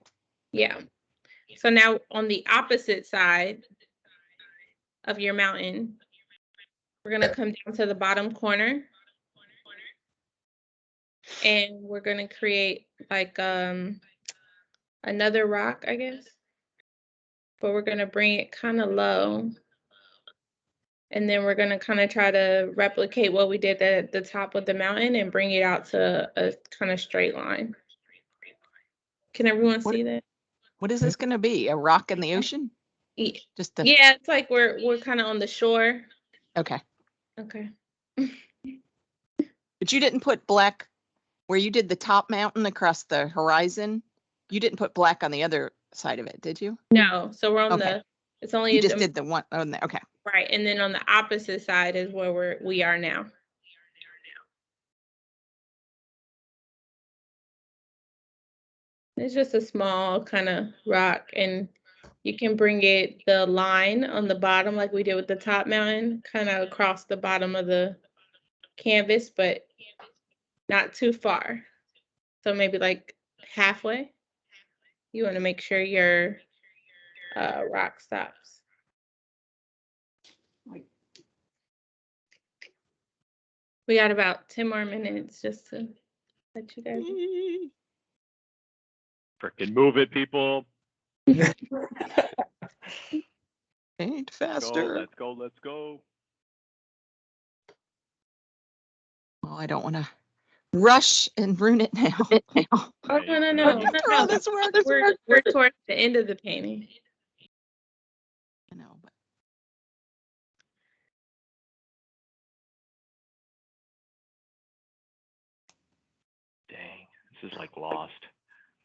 Yeah. So now on the opposite side of your mountain, we're going to come down to the bottom corner. And we're going to create like another rock, I guess. But we're going to bring it kind of low. And then we're going to kind of try to replicate what we did at the top of the mountain and bring it out to a kind of straight line. Can everyone see that? What is this going to be? A rock in the ocean? Yeah, Just the, yeah, it's like we're kind of on the shore. okay. Okay. But you didn't put black Where you did the top mountain across the horizon, you didn't put black on the other side of it, did you? No, so we're on Okay. it's only You just did the one on the, okay. right, and then on the opposite side is where we are now. It's just a small kind of rock, and you can bring the line on the bottom like we did with the top mountain, kind of across the bottom of the canvas, but not too far. So maybe like halfway. You want to make sure your rock stops. We got about 10 more minutes just to let you guys. Frickin' move it, people. Paint Go, faster. let's go, let's go. Oh, I don't want to rush and ruin it now. Oh, no. After all this work. We're towards the end of the painting. I know, but Dang, this is like Lost.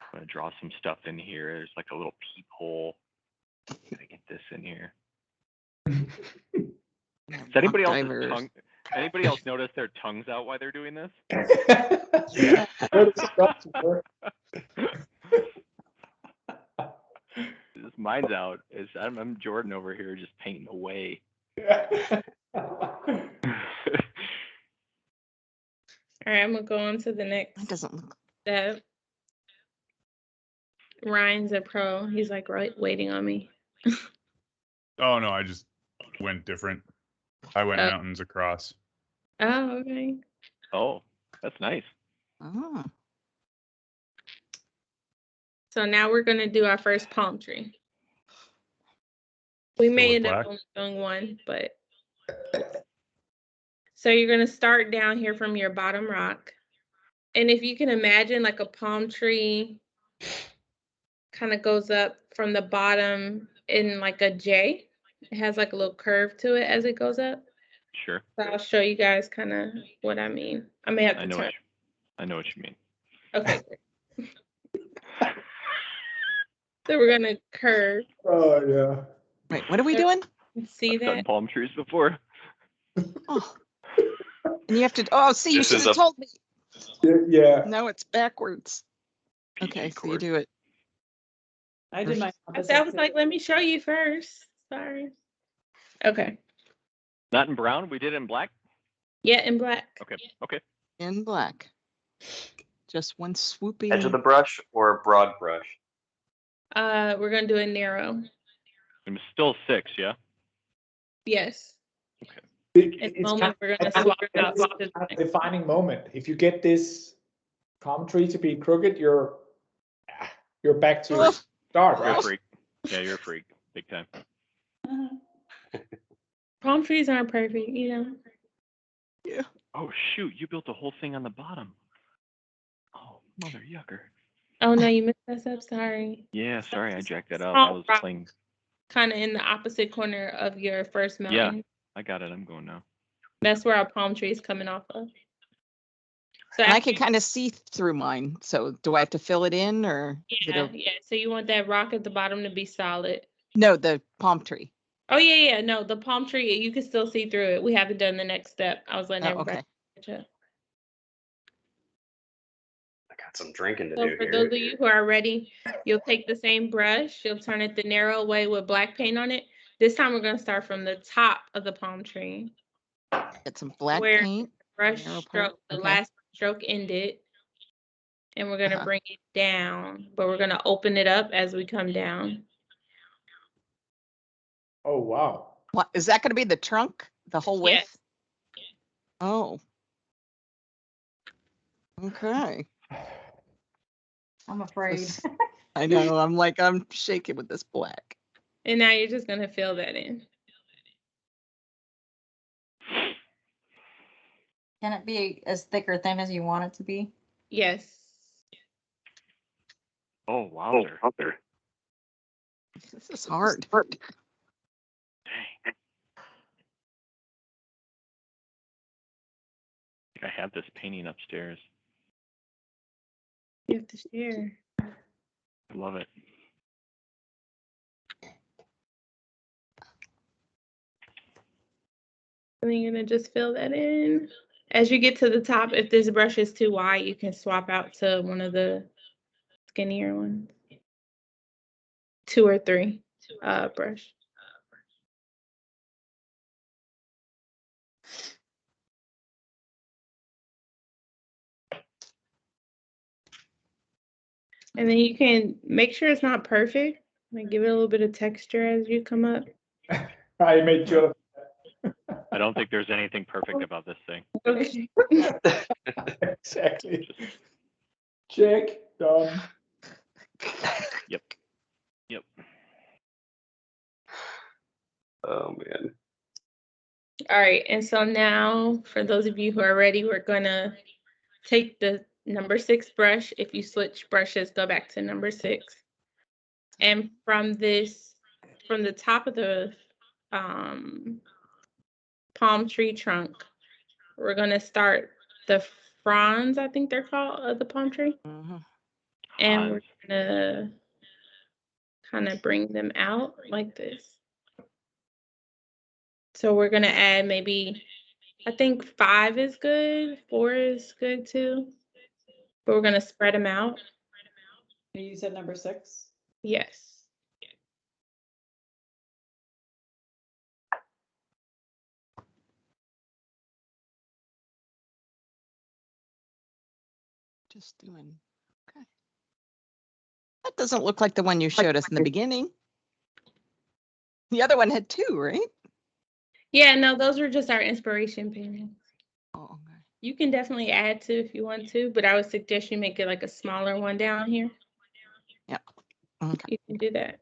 I'm gonna draw some stuff in here. There's like a little peephole. Gotta get this in here. Does anybody else anybody else notice their tongues out while they're doing this? Yeah. Mine's out. I'm Jordan over here just painting away. All right, I'm gonna go on to the next that doesn't look. step. Ryan's a pro. He's like waiting on me. Oh no, I just went different. I went mountains across. Oh, okay. Oh, that's nice. Oh. So now we're gonna do our first palm tree. We may end up only doing one, but so you're gonna start down here from your bottom rock. And if you can imagine like a palm tree kind of goes up from the bottom in like a J. It has like a little curve to it as it goes up. Sure. So I'll show you guys kind of what I mean. I may have to turn. I know what you mean. Okay. So we're gonna curve. Oh yeah. Wait, what are we doing? See I've done that? palm trees before. Oh. And you have to. Oh, see, you should have told me. Yeah. No, it's backwards. Okay, so you do it. I did my I was like, let me show you first. Sorry. Okay. Not in brown. We did it in black. Yeah, in black. Okay. Okay. In black. Just one swooping. Edge of the brush or broad brush? We're gonna do a narrow. I'm still 6, yeah. Yes. Okay. It's moment we're gonna swap out a defining moment. If you get this palm tree to be crooked, you're back to start, You're a right? freak. Yeah, you're a freak. Big time. Palm trees aren't perfect, you know. Yeah. Oh shoot! You built the whole thing on the bottom. Oh, mother yucker. Oh no, you messed us up. Sorry. Yeah, sorry, I jacked that up. I was playing. Kind of in the opposite corner of your first mountain. Yeah, I got it. I'm going now. That's where our palm tree is coming off of. So I can kind of see through mine. So do I have to fill it in or? Yeah. So you want that rock at the bottom to be solid. No, the palm tree. Oh yeah. No, the palm tree, you can still see through it. We haven't done the next step. I was letting everybody catch up. I got some drinking to So do for here. those of you who are ready, you'll take the same brush, you'll turn it the narrow way with black paint on it. This time we're gonna start from the top of the palm tree. Get some black where paint. Brush stroke, the last stroke ended. And we're gonna bring it down, but we're gonna open it up as we come down. Oh wow. What is that gonna be, the trunk? The whole width? Yes. Oh. Okay. I'm afraid. I know. I'm shaking with this black. And now you're just gonna fill that in. Can it be as thick or thin as you want it to be? Yes. Oh, wowzer. This is hard. Dang. I have this painting upstairs. You have to share. I love it. And then you're gonna just fill that in. As you get to the top, if this brush is too wide, you can swap out to one of the skinnier ones. 2 or 3 brush. And then you can make sure it's not perfect. Like give it a little bit of texture as you come up. I made sure. I don't think there's anything perfect about this thing. Okay. Exactly. Check, done. Yep. Yep. Oh man. All right, and so now for those of you who are ready, we're gonna take the number 6 brush. If you switch brushes, go back to number 6. And from the top of the palm tree trunk, we're gonna start the fronds, I think they're called, of the palm tree. And we're gonna kind of bring them out like this. So we're gonna add maybe, I think 5 is good, 4 is good too. But we're gonna spread them out. You said number 6? Yes. Just doing, okay. That doesn't look like the one you showed us in the beginning. The other one had 2, right? Yeah, no, those were just our inspiration paintings. Oh, okay. You can definitely add to if you want to, but I would suggest you make it like a smaller one down here. Yeah. Okay. You can do that.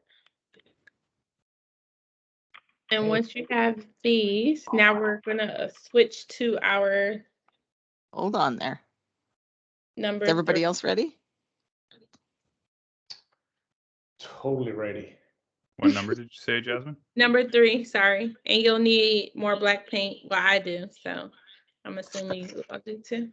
And once you have these, now we're gonna switch to our Hold on there. number. Is everybody 3. else ready? Totally ready. What number did you say, Jasmine? Number 3, sorry. And you'll need more black paint. Well, I do, so I'm assuming you all do too.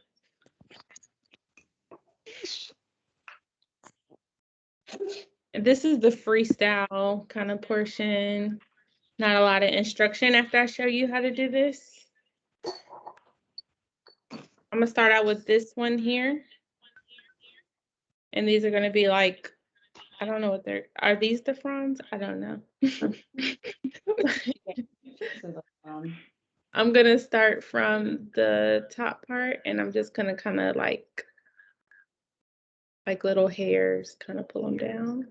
And this is the freestyle kind of portion. Not a lot of instruction after I show you how to do this. I'm gonna start out with this one here. And these are gonna be like, I don't know what are these the fronds? I don't know. I'm gonna start from the top part and I'm just gonna kind of like little hairs, kind of pull them down.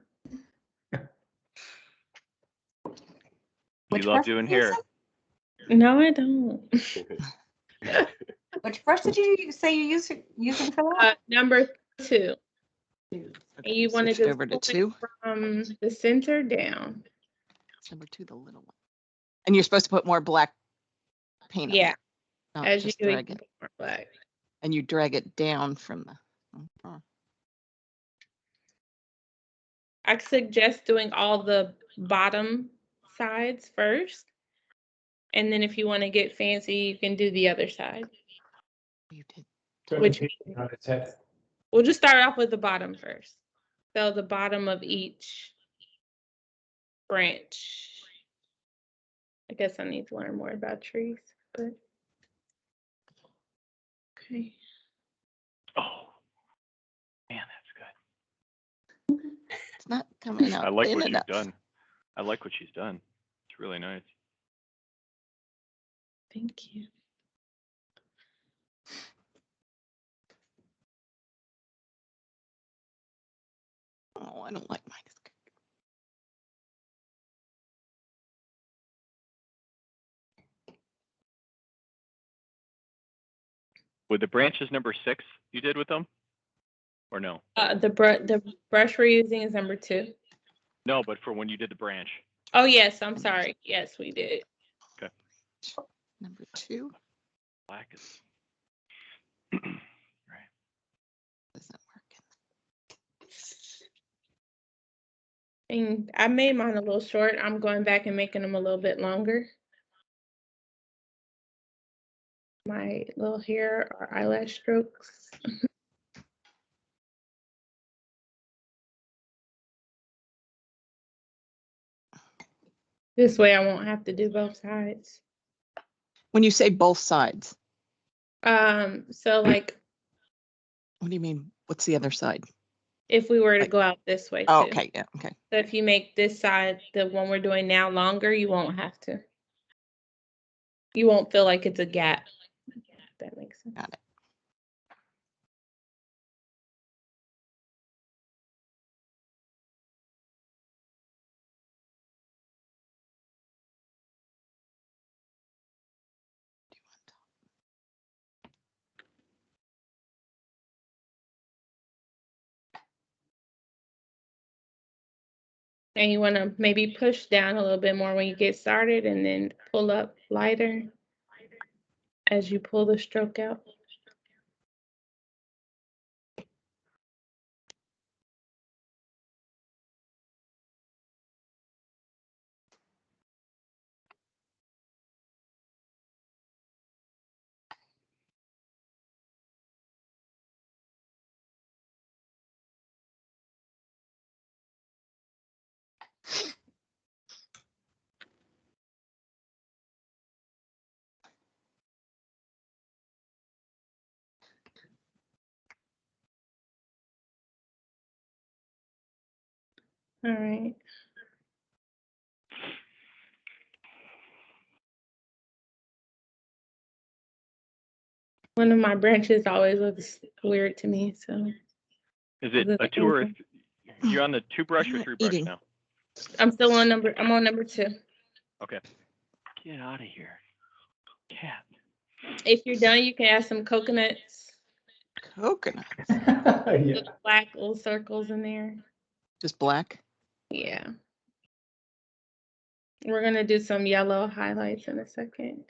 You love doing hair. No, I don't. Which brush did you say you're using for that? Number 2. Okay, And you want to switch just over to pull 2. it from the center down. It's number 2, the little one. And you're supposed to put more black paint on Yeah, it. Oh, as you just do, you drag can it. put more black. And you drag it down from the. Oh. I suggest doing all the bottom sides first. And then if you want to get fancy, you can do the other side. You did. Which On its head. we'll just start off with the bottom first. So the bottom of each branch. I guess I need to learn more about trees, but okay. Oh, man, that's good. It's not coming out. I like thin what enough. you've done. I like what she's done. It's really nice. Thank you. Oh, I don't like mine. With the branches number 6 you did with them? Or no? The brush we're using is number 2. No, but for when you did the branch. Oh yes, I'm sorry. Yes, we did. Okay. Number 2. Black is right. Isn't working. And I made mine a little short. I'm going back and making them a little bit longer. My little hair or eyelash strokes. This way I won't have to do both sides. When you say both sides, So like what do you mean? What's the other side? if we were to Like- go out this way too. Oh, okay, yeah, okay. So if you make this side, the one we're doing now, longer, you won't have to. You won't feel like it's a gap. If that makes sense. Got it. And you want to maybe push down a little bit more when you get started and then pull up lighter as you pull the stroke out. All right. One of my branches always looks weird to me, so Is it a two or you're on the 2 brush or 3 brush Eating. now? I'm still on I'm on number 2. Okay. Get out of here. Cat. If you're done, you can add some coconuts. Coconut, Yeah. Little black little circles in there. just black. Yeah. We're gonna do some yellow highlights in a second.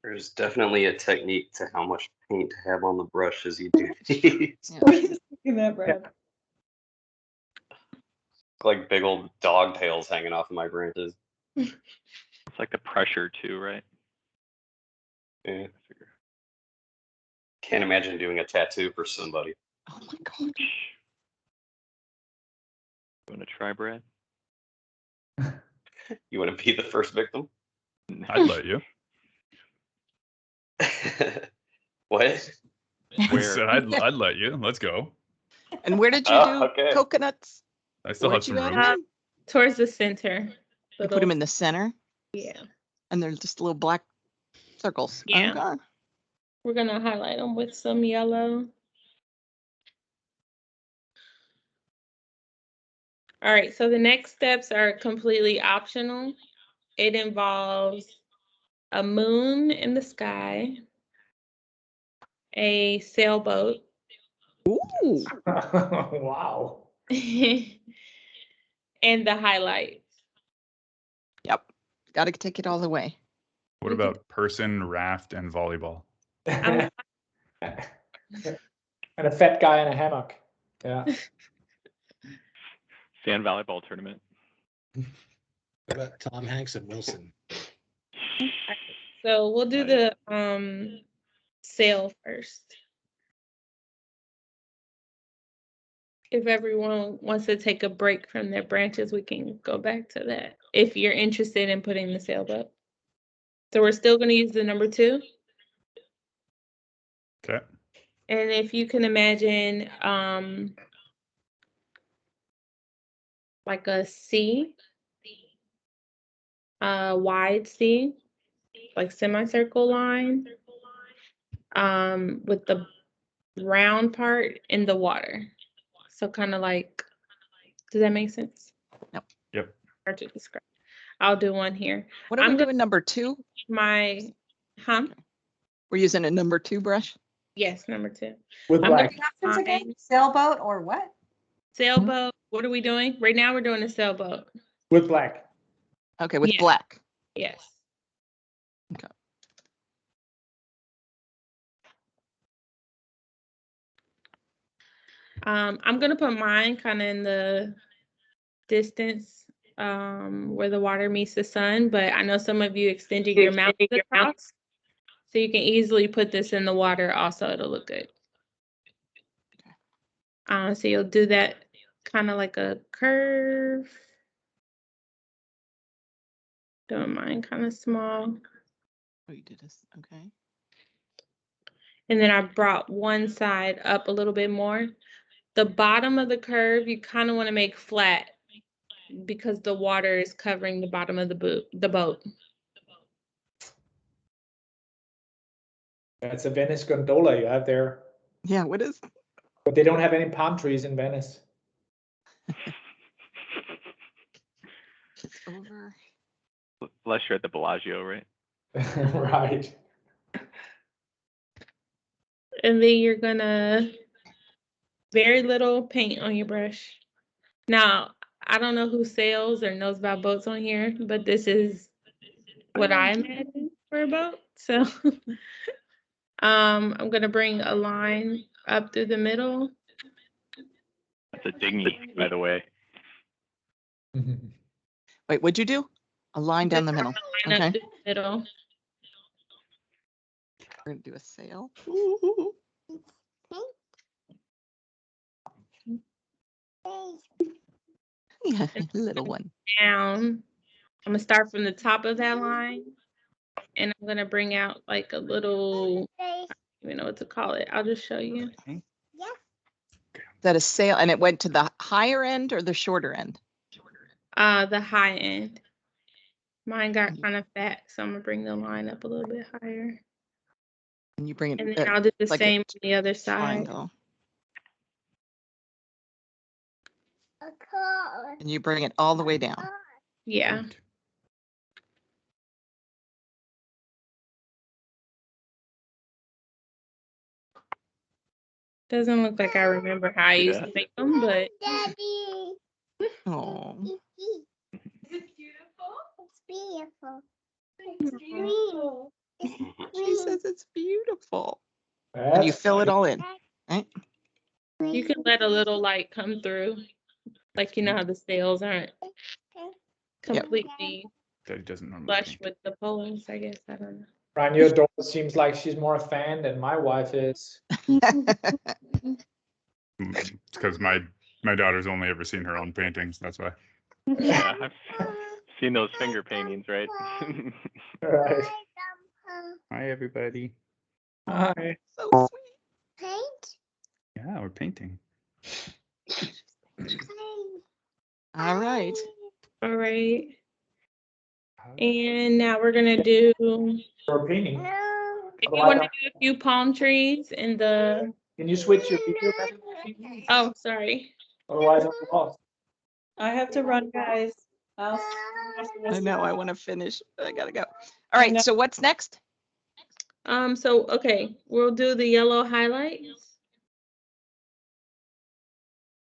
There's definitely a technique to how much paint to have on the brush as you do these. Yeah. Look at that, Brad. Like big old dog tails hanging off of my branches. It's like the pressure too, right? Yeah. Can't imagine doing a tattoo for somebody. Oh my God. You want to try, Brad? You want to be the first victim? I'd let you. What? I Where? said I'd let you. Let's go. And where did you Oh, do okay. coconuts? I still Where'd have some you add room. them? Towards the center. You put them in the center Yeah. and they're just little black circles. Yeah. Okay. We're gonna highlight them with some yellow. All right, so the next steps are completely optional. It involves a moon in the sky, a sailboat, Ooh. Wow. and the highlights. Yep. Got to take it all the way. What We could- about person, raft, and volleyball? And a fat guy in a hammock. Yeah. Sand volleyball tournament. What about Tom Hanks and Wilson? So we'll do the sail first. If everyone wants to take a break from their branches, we can go back to that. If you're interested in putting the sailboat. So we're still gonna use the number 2. Okay. And if you can imagine, like a C, a wide C, like semicircle line, with the round part in the water. So kind of like, does that make sense? Yep. Hard to describe. I'll do one here. What are I'm we gonna- doing? Number 2? We're using a number 2 brush. Yes, number 2. With I'm black. gonna- Options again? Sailboat or what? Sailboat. What are we doing? Right now we're doing a sailboat. With black. Okay, with Yeah. black. Yes. Okay. I'm gonna put mine kind of in the distance where the water meets the sun, but I know some of you extended your mouth across, so you can easily put this in the water also. It'll look good. So you'll do that kind of like a curve. Don't mind, kind of small. Oh, you did this. Okay. And then I brought one side up a little bit more. The bottom of the curve, you kind of want to make flat because the water is covering the bottom of the boat. That's a Venice gondola you have there. Yeah, what is? But they don't have any palm trees in Venice. It's over. Unless you're at the Bellagio, right? Right. And then you're gonna very little paint on your brush. Now, I don't know who sails or knows about boats on here, but this is what I imagine for a boat. So I'm gonna bring a line up through the middle. That's a dinghy, by the way. Wait, what'd you do? A line down the middle. Line Okay. up through the middle. We're gonna do a sail. Yeah, little one. Down. I'm gonna start from the top of that line, and I'm gonna bring out like a little, I don't even know what to call it. I'll just show you. Is that a sail? And it went to the higher end or the shorter end? The high end. Mine got kind of fat, so I'm gonna bring the line up a little bit higher. And you bring it. And then I'll do the like a same on the other side. triangle. And you bring it all the way down. Yeah. Doesn't look like I remember how I used to make them, but Oh. She says it's beautiful. And you fill it all in, right? you can let a little light come through. Like, you know how the sails aren't completely Daddy doesn't normally flush paint. with the polos, I guess. I don't know. Ryan, your daughter seems like she's more a fan than my wife is. It's because my daughter's only ever seen her own paintings. That's why. Yeah, I've seen those finger paintings, right? Right. Hi, everybody. Hi. So sweet. Yeah, we're painting. All right. All right. And now we're gonna do, You're painting. if you want to do a few palm trees in the, Can you switch your video back? oh, sorry. Otherwise, I'm lost. I have to run, guys. I know, I want to finish, but I gotta go. All right, so what's next? So, okay, we'll do the yellow highlights.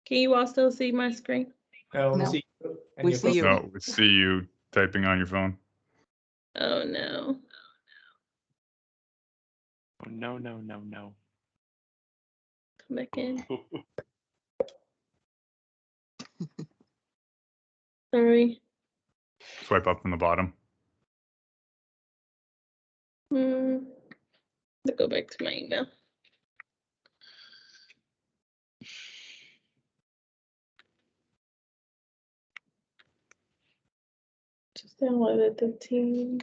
Can you all still see my screen? No, No. see you. And We your see you. No, we see you typing on your phone. Oh, no. Oh, no, no, no, no. Come back in. Sorry. Swipe up from the bottom. Let's go back to my email. Just downloaded the team.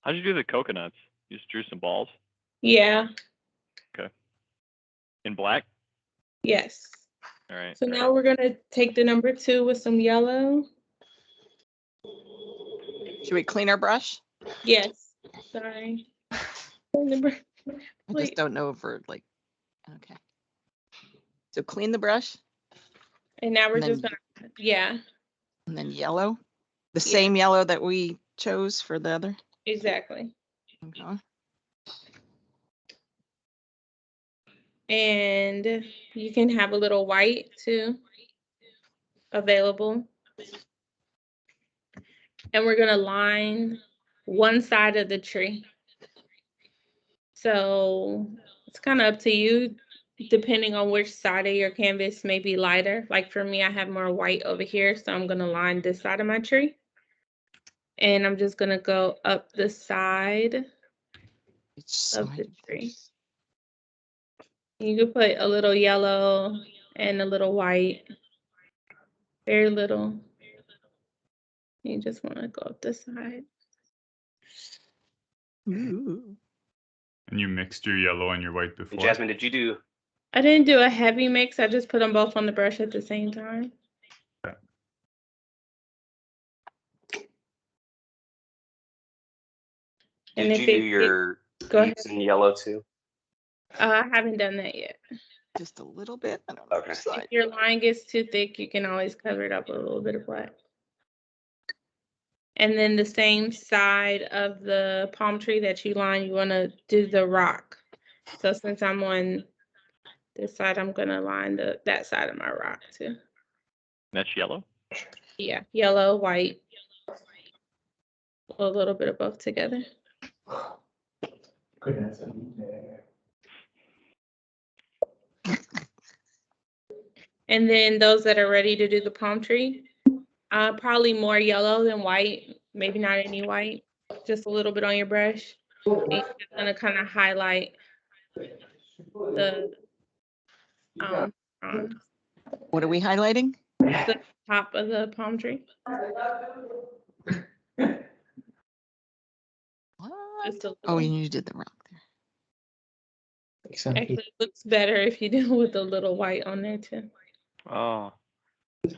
How'd you do the coconuts? You just drew some balls Yeah. in black? Yes. All right. So now we're gonna take the number 2 with some yellow. Should we clean our brush? Yes. Sorry. I just don't know if we're like, okay. So clean the brush And now we're and just then- gonna, yeah, and then yellow. The Yeah. same yellow that we chose for the other. exactly. Okay. And you can have a little white too available. And we're gonna line one side of the tree. So it's kind of up to you, depending on which side of your canvas may be lighter. Like for me, I have more white over here, so I'm gonna line this side of my tree. And I'm just gonna go up the side Each of the side. tree. You could put a little yellow and a little white. Very little. You just want to go up the side. Ooh. And you mixed your yellow and your white before? Jasmine, did you do? I didn't do a heavy mix. I just put them both on the brush at the same time. And Did if you do it, your go ahead. leaves in yellow too? I haven't done that yet. Just a little bit. I don't know. Okay. If your line gets too thick, you can always cover it up with a little bit of black. And then the same side of the palm tree that you line, you want to do the rock. So since I'm on this side, I'm going to line that side of my rock too. That's yellow? Yeah, yellow, white, a little bit of both together. Goodness. And then those that are ready to do the palm tree, probably more yellow than white, maybe not any white, just a little bit on your brush. And you're just gonna kind of highlight the What are we highlighting? the top of the palm tree. What? Just a Oh, little. you did the rock there. Actually, it looks better if you do it with a little white on there too. Oh, And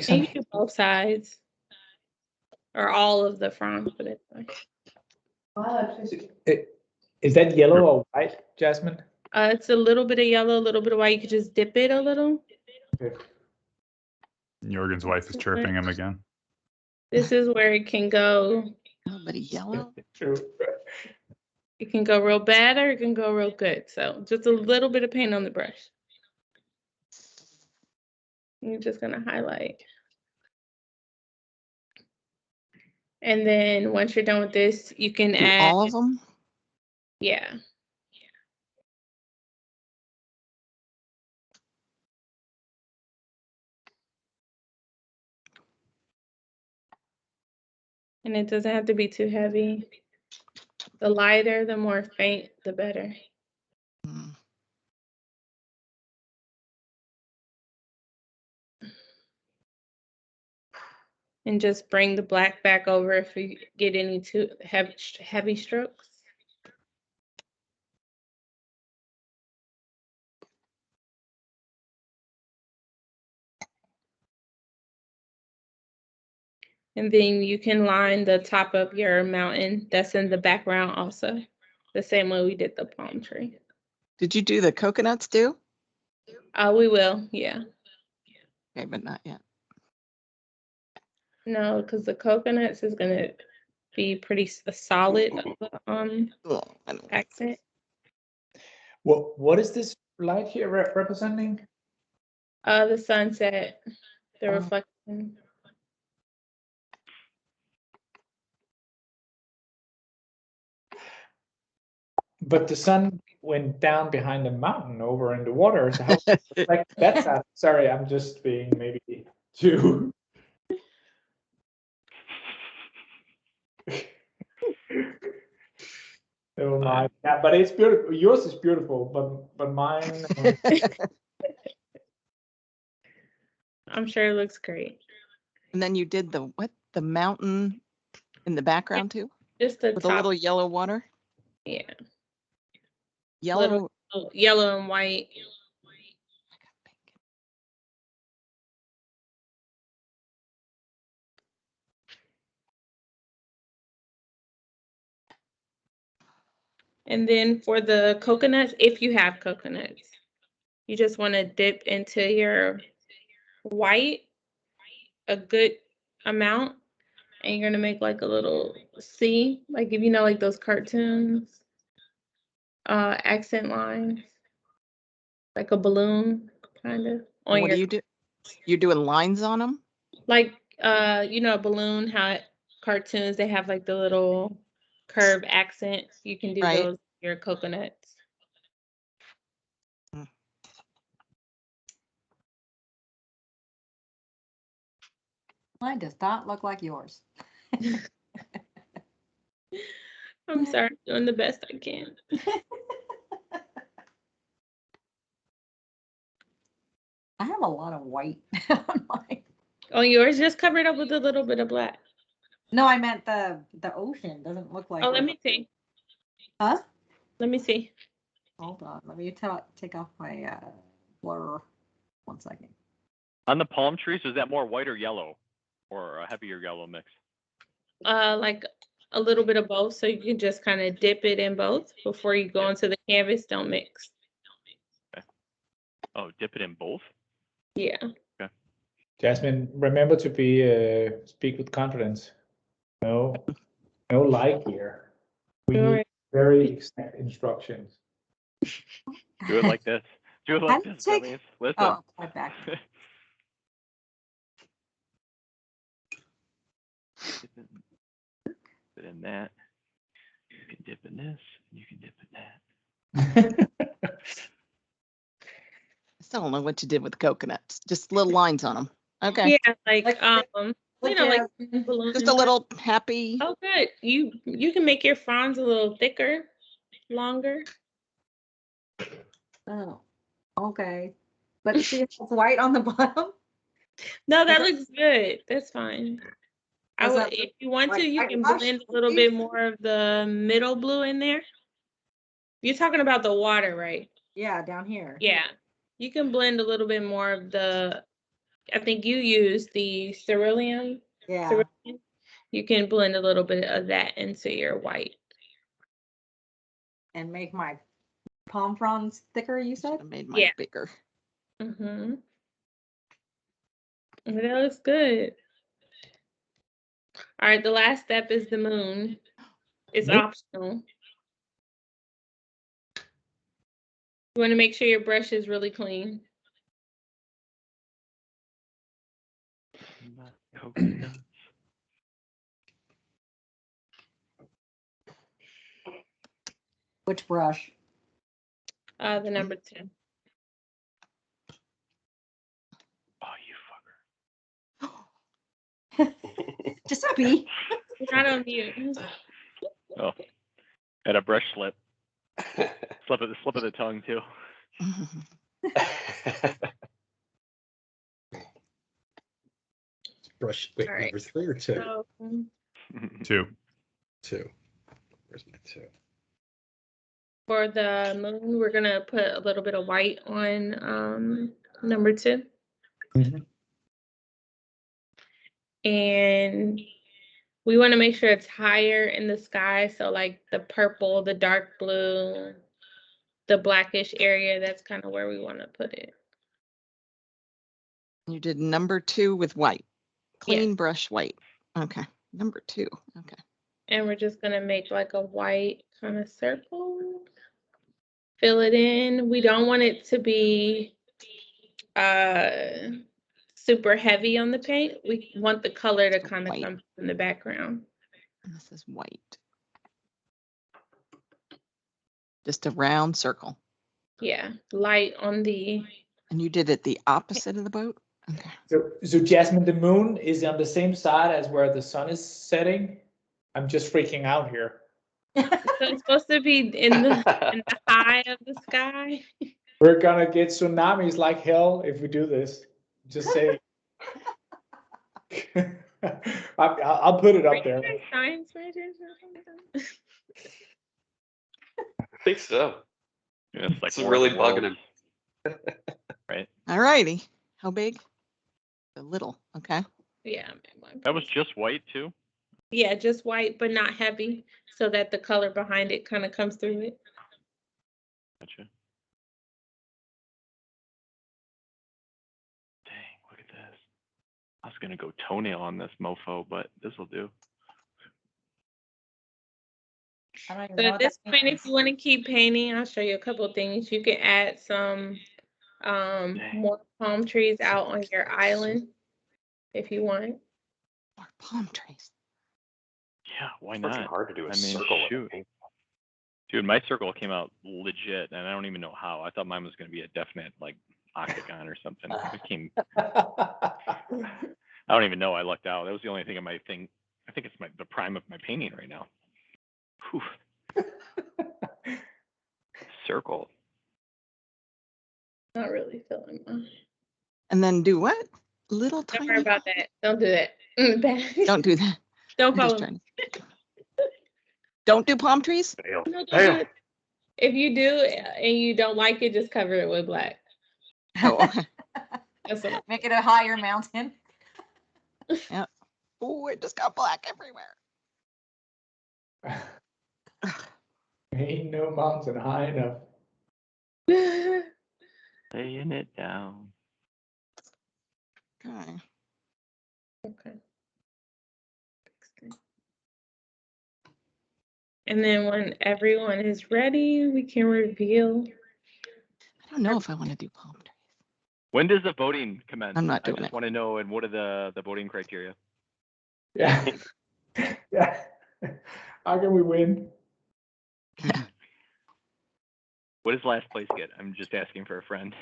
you can do both sides or all of the front, but it's like. Is that yellow or white, Jasmine? It's a little bit of yellow, a little bit of white. You could just dip it a little. Okay. Jorgen's wife is chirping him again. This is where it can go. A little bit of yellow. True. It can go real bad or it can go real good. So just a little bit of paint on the brush. You're just gonna highlight. And then once you're done with this, you can Do add all of them? Yeah. And it doesn't have to be too heavy. The lighter, the more faint, the better. Mm. And just bring the black back over if you get any too heavy strokes. And then you can line the top of your mountain that's in the background also, the same way we did the palm tree. Did you do the coconuts too? We will, yeah. Okay, but not yet. No, because the coconuts is gonna be pretty solid Oh, I don't accent. What is this light here representing? The sunset, the Oh. reflection. But the sun went down behind the mountain over in the water. So how like that's not, sorry, I'm just being maybe too. Oh my, yeah, but it's beautiful. Yours is beautiful, but mine. I'm sure it looks great. And then you did the what? The mountain in the background too? Just the With top. a little yellow water? Yeah. Yellow. Yellow and white. And then for the coconuts, if you have coconuts, you just want to dip into your white a good amount, and you're gonna make like a little C, like if you know like those cartoons, accent lines, like a balloon kind of on What your do you do? You're doing lines on them? like you know a balloon, how cartoons they have like the little curved accents. You can do Right. those with your coconuts. Mine does not look like yours. I'm sorry, I'm doing the best I can. I have a lot of white on mine. Oh, yours just covered up with a little bit of black. No, I meant the ocean doesn't look like. Oh, let me see. Huh? Let me see. Hold on. Let me take off my blur. 1 second. On the palm trees, is that more white or yellow, or a heavier yellow mix? Like a little bit of both, so you can just kind of dip it in both before you go into the canvas. Don't mix. Okay. Oh, dip it in both? Yeah. Okay. Jasmine, remember to be speak with confidence. No lie here. We All need right. very exact instructions. Do it like this. Do it like this, take- dummies. Listen. Oh, my back. Dip it in that. You can dip in this. You can dip in that. I still don't know what you did with the coconuts. Just little lines on them. Okay. Yeah, like you know, like balloon Just and a little happy. Oh, good. You can make your fronds a little thicker, longer. Oh, okay. But see, it's white on the bottom. No, that looks good. That's fine. I Does would, that if you want to, like you can whitewash, blend a little please? bit more of the middle blue in there. You're talking about the water, right? Yeah, down here. Yeah. You can blend a little bit more of the, I think you use the cerulean. Yeah. Cerulean. You can blend a little bit of that into your white. And make my palm fronds thicker, you said? I made mine Yeah. bigger. Mm-hmm. That looks good. All right, the last step is the moon. It's optional. You want to make sure your brush is really clean. Coconuts. Which brush? The number 2. Oh, you fucker. Giuseppe. You're not on mute. Oh, had a brush slip. Slip of the tongue too. Brush, wait, All right. number 3 or 2? So, 2. 2. Where's my 2? for the moon, we're gonna put a little bit of white on number 2. Mhm. And we want to make sure it's higher in the sky. So like the purple, the dark blue, the blackish area, that's kind of where we want to put it. You did number 2 with white. Clean Yes. brush white. Okay. Number 2. Okay. And we're just gonna make like a white kind of circle. Fill it in. We don't want it to be super heavy on the paint. We want the color to kind of White. come in the background. And this is white. Just a round circle. Yeah, light on the. And you did it the opposite of the boat? Okay. So Jasmine, the moon is on the same side as where the sun is setting. I'm just freaking out here. So it's supposed to be in the high of the sky. We're gonna get tsunamis like hell if we do this. Just say. I'll put it up there. Science majors or something. I think so. Yeah, it's like It's War of really the bugging Worlds, him. right? All righty. How big? A little. Okay. Yeah. That was just white too. Yeah, just white, but not heavy, so that the color behind it kind of comes through it. Gotcha. Dang, look at this. I was gonna go toenail on this mofo, but this will do. I don't even So know at what this that point, means. if you want to keep painting, I'll show you a couple of things. You can add some more palm trees out on your island if you want. Or palm trees. Yeah, why It's freaking not? hard to do a I mean, circle with a shoot. paint. Dude, my circle came out legit, and I don't even know how. I thought mine was gonna be a definite like octagon or something. It came. I don't even know. I lucked out. That was the only thing in my thing. I think it's the prime of my painting right now. Whew. Circle. Not really feeling mine. And then do what? Little Don't tiny. worry about that. Don't do that. Bad. Don't do that. Don't I'm just follow. trying to. Don't do palm trees? Fail. No, don't do Fail. it. If you do and you don't like it, just cover it with black. Oh, That's what Make it a higher mountain. oh, it just got black everywhere. Ain't no mountain high enough. I'm. Laying it down. Okay. Okay. And then when everyone is ready, we can reveal. I don't know if I want to do palm trees. When does the voting commence? I'm not doing I just it. want to know, and what are the voting criteria? Yeah. Yeah. How can we win? What does last place get? I'm just asking for a friend.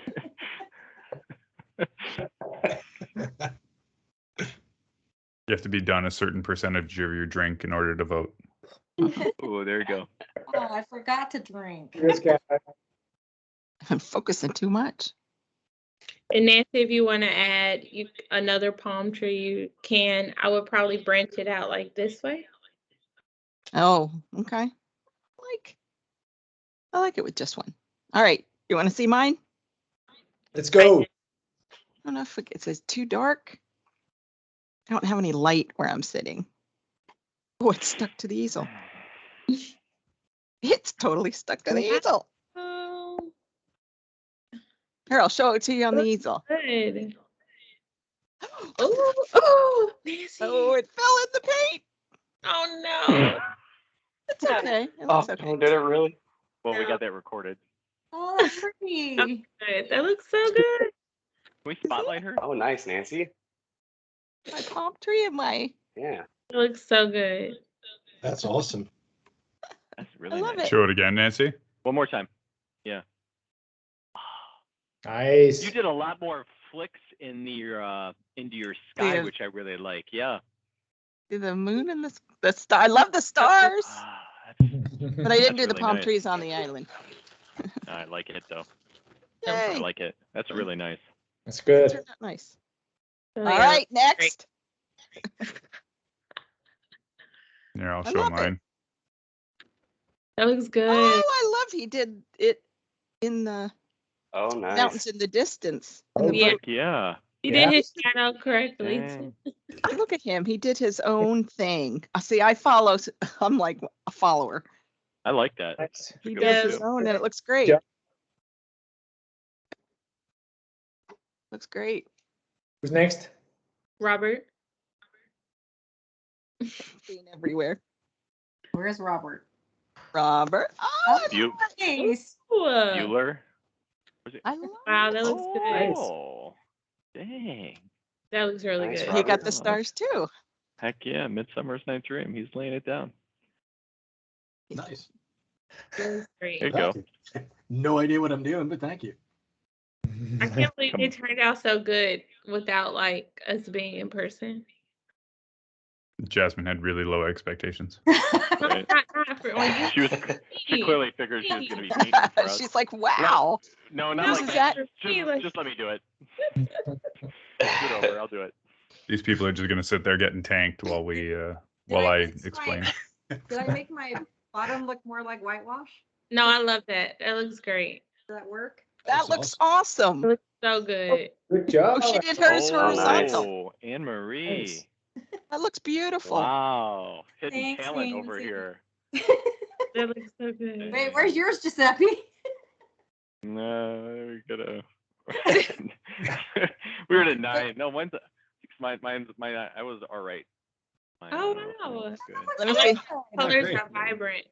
You have to be done a certain percentage of your drink in order to vote. Oh, there you go. Oh, I forgot to drink. This guy. I'm focusing too much. And Nancy, if you want to add another palm tree, you can. I would probably branch it out like this way. Oh, okay. I like it with just one. All right. You want to see mine? Let's go. I don't know if it says too dark. I don't have any light where I'm sitting. Oh, it's stuck to the easel. It's totally stuck to the easel. Oh, Here, I'll show it to you on the easel. good. Oh, Nancy. Oh, it fell in the paint. Oh no. It's okay. It Oh, looks okay. did it really? Well, we got that recorded. Oh, that's pretty. Good. That looks so good. Can we spotlight her? Oh, nice, Nancy. My palm tree and my. Yeah. It looks so good. That's awesome. That's really love nice. it. Show it again, Nancy. One more time. Yeah. Nice. You did a lot more flicks in your into your sky, Yeah. which I really like. Yeah. The moon and the star. I love the stars, Ah, but I didn't do the really palm nice. trees on the island. I like it though. Yay. I like it. That's really nice. That's It good. turned out nice. Oh, All yeah. right, next. Here, I'll I show love it. mine. That looks good. Oh, I love he did it in the Oh, nice. mountains in the distance. In Oh, the yeah. boat. Yeah. He Yeah. did his shadow correctly. Dang. Look at him. He did his own thing. See, I follow. I'm like a follower. I like that. Nice. He good does one, his too. own, and it looks great. Yeah. Looks great. Who's next? Robert. Being everywhere. Where's Robert? Robert. Oh, You- Nice. Ooh. Bueller. I love Wow, that looks good. Oh, dang. That looks really Nice, good. He got Robert. the stars too. Heck yeah, Midsummer's Night's Dream. He's laying it down. Nice. That looks great. There you go. Thank you. No idea what I'm doing, but thank you. I can't believe Come it turned out so good without like us being in person. Jasmine had really low expectations. Right. Not for when you She was. She clearly figured she was going to be painting for us. She's like, wow. No, not This like is that. that- Just let me do it. Get over. I'll do it. These people are just gonna sit there getting tanked while we while I explain. Did I make my bottom look more like whitewash? No, I love that. That looks great. Does that work? That That's looks awesome. It looks so good. Good job. Oh, she did hers Oh, horizontal. nice. Anne Marie. Nice. That looks beautiful. Wow. Hidden Thanks, talent over Nancy. here. That looks so good. Wait, where's yours, Giuseppe? No, we gotta. We were at 9. No, mine's mine. I was all right. Mine, Oh, I don't know if mine wow. was good. Let me I like see. Colors great. are vibrant.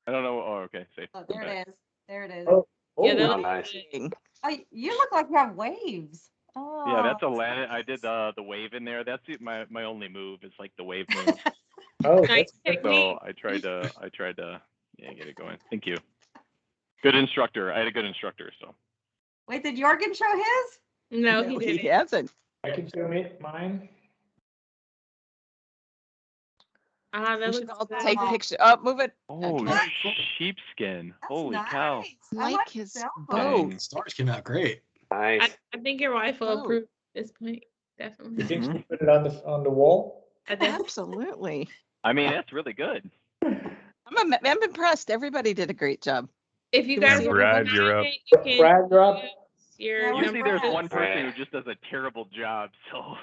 I don't know. Oh, okay. Safe. Oh, there it is. There it is. Oh. Yeah, Oh, that Oh, looks nice. good. Oh, you look like you have waves. Oh. Yeah, that's a land. I did the wave in there. That's my only move. Is like the wave move. oh, Nice that's technique. So I tried to yeah get it going. Thank you. Good instructor. I had a good instructor. So Wait, did Jorgen show his? No, No, he he didn't. hasn't. I can show me mine. Ah, that We should looks all good. take picture. Oh, move it. Oh, Okay. sheepskin. That's Holy cow. nice. I Like his the elbow. boat. Dang. Stars came out great. Nice. I think your wife will Oh. approve at this point. You Definitely. think Mhm. you put it on the wall? I think Absolutely. I mean, that's really good. I'm impressed. Everybody did a great job. if you Can we guys see want Brad, to you're up. you can Brad, you're up. use your Yeah, where's Usually there's Brad? one person who Right. just does a terrible job, so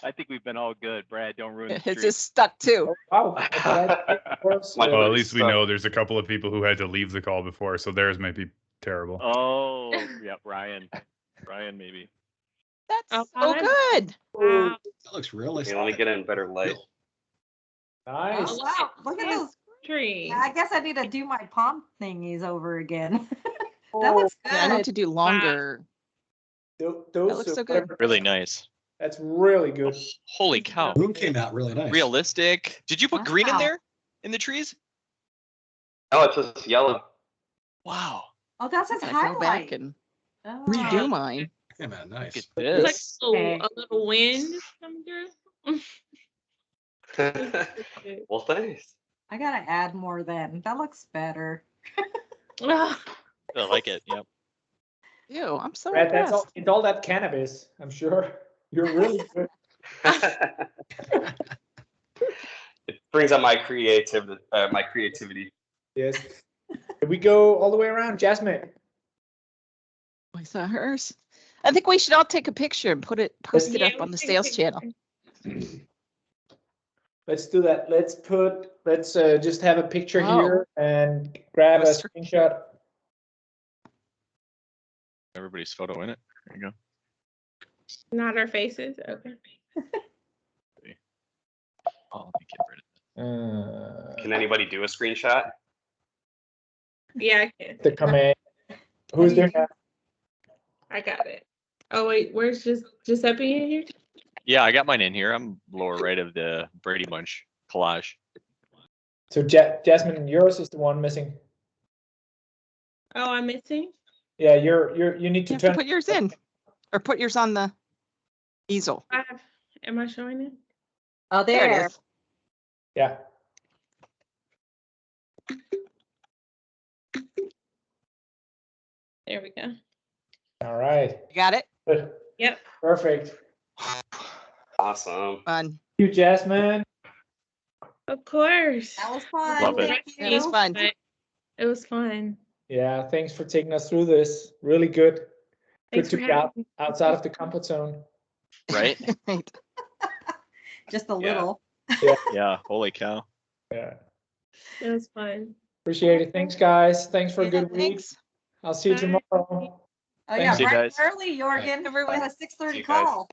I think we've been all good. Brad, don't ruin the It's streak. just stuck too. Oh, wow. Brad, yours, My- Well, at pretty least we stuck. know there's a couple of people who had to leave the call before, so theirs might be terrible. Oh, yeah, Ryan. Ryan, maybe. That's Oh, so that's- good. wow. That looks Okay, realistic. let me get in better light. nice. Oh, wow. Look at Yes. those. Tree. I guess I need to do my palm thingies over again. That looks good. Yeah, I need to do longer. Those That looks so good. whatever- Really nice. That's really good. Holy cow. Boom came out really nice. Realistic. Did you put green in Wow. there? In the trees? Oh, it's just yellow. Wow. Oh, that's his I go back highlight. and Oh. redo mine. Came out Look nice. at It's like this. a little wind coming through. Well, thanks. I gotta add more then. That looks better. Ah, I like it. Yep. Ew, I'm so Brad, that's all, impressed. it's all that cannabis, I'm sure. You're really good. It brings out my creativity. Yes. Did we go all the way around? Jasmine? I saw hers. I think we should all take a picture and post it yeah, up we on the take sales pictures. channel. Let's do that. Let's just have a picture Oh. here and grab a Let's- screenshot. Everybody's photo in it. There you go. Not our faces. Okay. Oh, let me get rid of Can anybody do a screenshot? Yeah, I can. The command. Who's doing that? I got it. Oh wait, where's Giuseppe in here? Yeah, I got mine in here. I'm lower right of the Brady Bunch collage. So Jasmine, yours is the one missing. Oh, I'm missing. Yeah, you need You to have to turn. put yours in, or put yours on the easel. Am I showing it? Oh, There there. it is. Yeah. There we go. All right. You got it? Good. Yep. Perfect. Awesome. Fun. Thank you, Jasmine. Of course. That was fun. Love it. Thank It was you. fun. But it was fun. Yeah, thanks for taking us through this. Really good. Thanks Good for to be having me. outside of the comfort zone. Right? Right. Just a Yeah. little. Yeah. Holy cow. Yeah. It was fun. Appreciate it. Thanks, guys. Thanks for a Yeah, good week. Thanks. I'll see you Bye. tomorrow. Oh yeah, Thanks. See you bright guys. and early, Jorgen. Everyone. We have a 6:30 See you guys. call.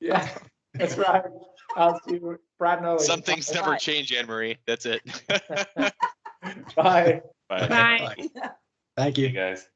Yeah, that's right. I'll see you. Brad Nolan. Some things never Bye. change, Anne Marie. That's it. Bye. Bye. Bye. Thank See you. you guys.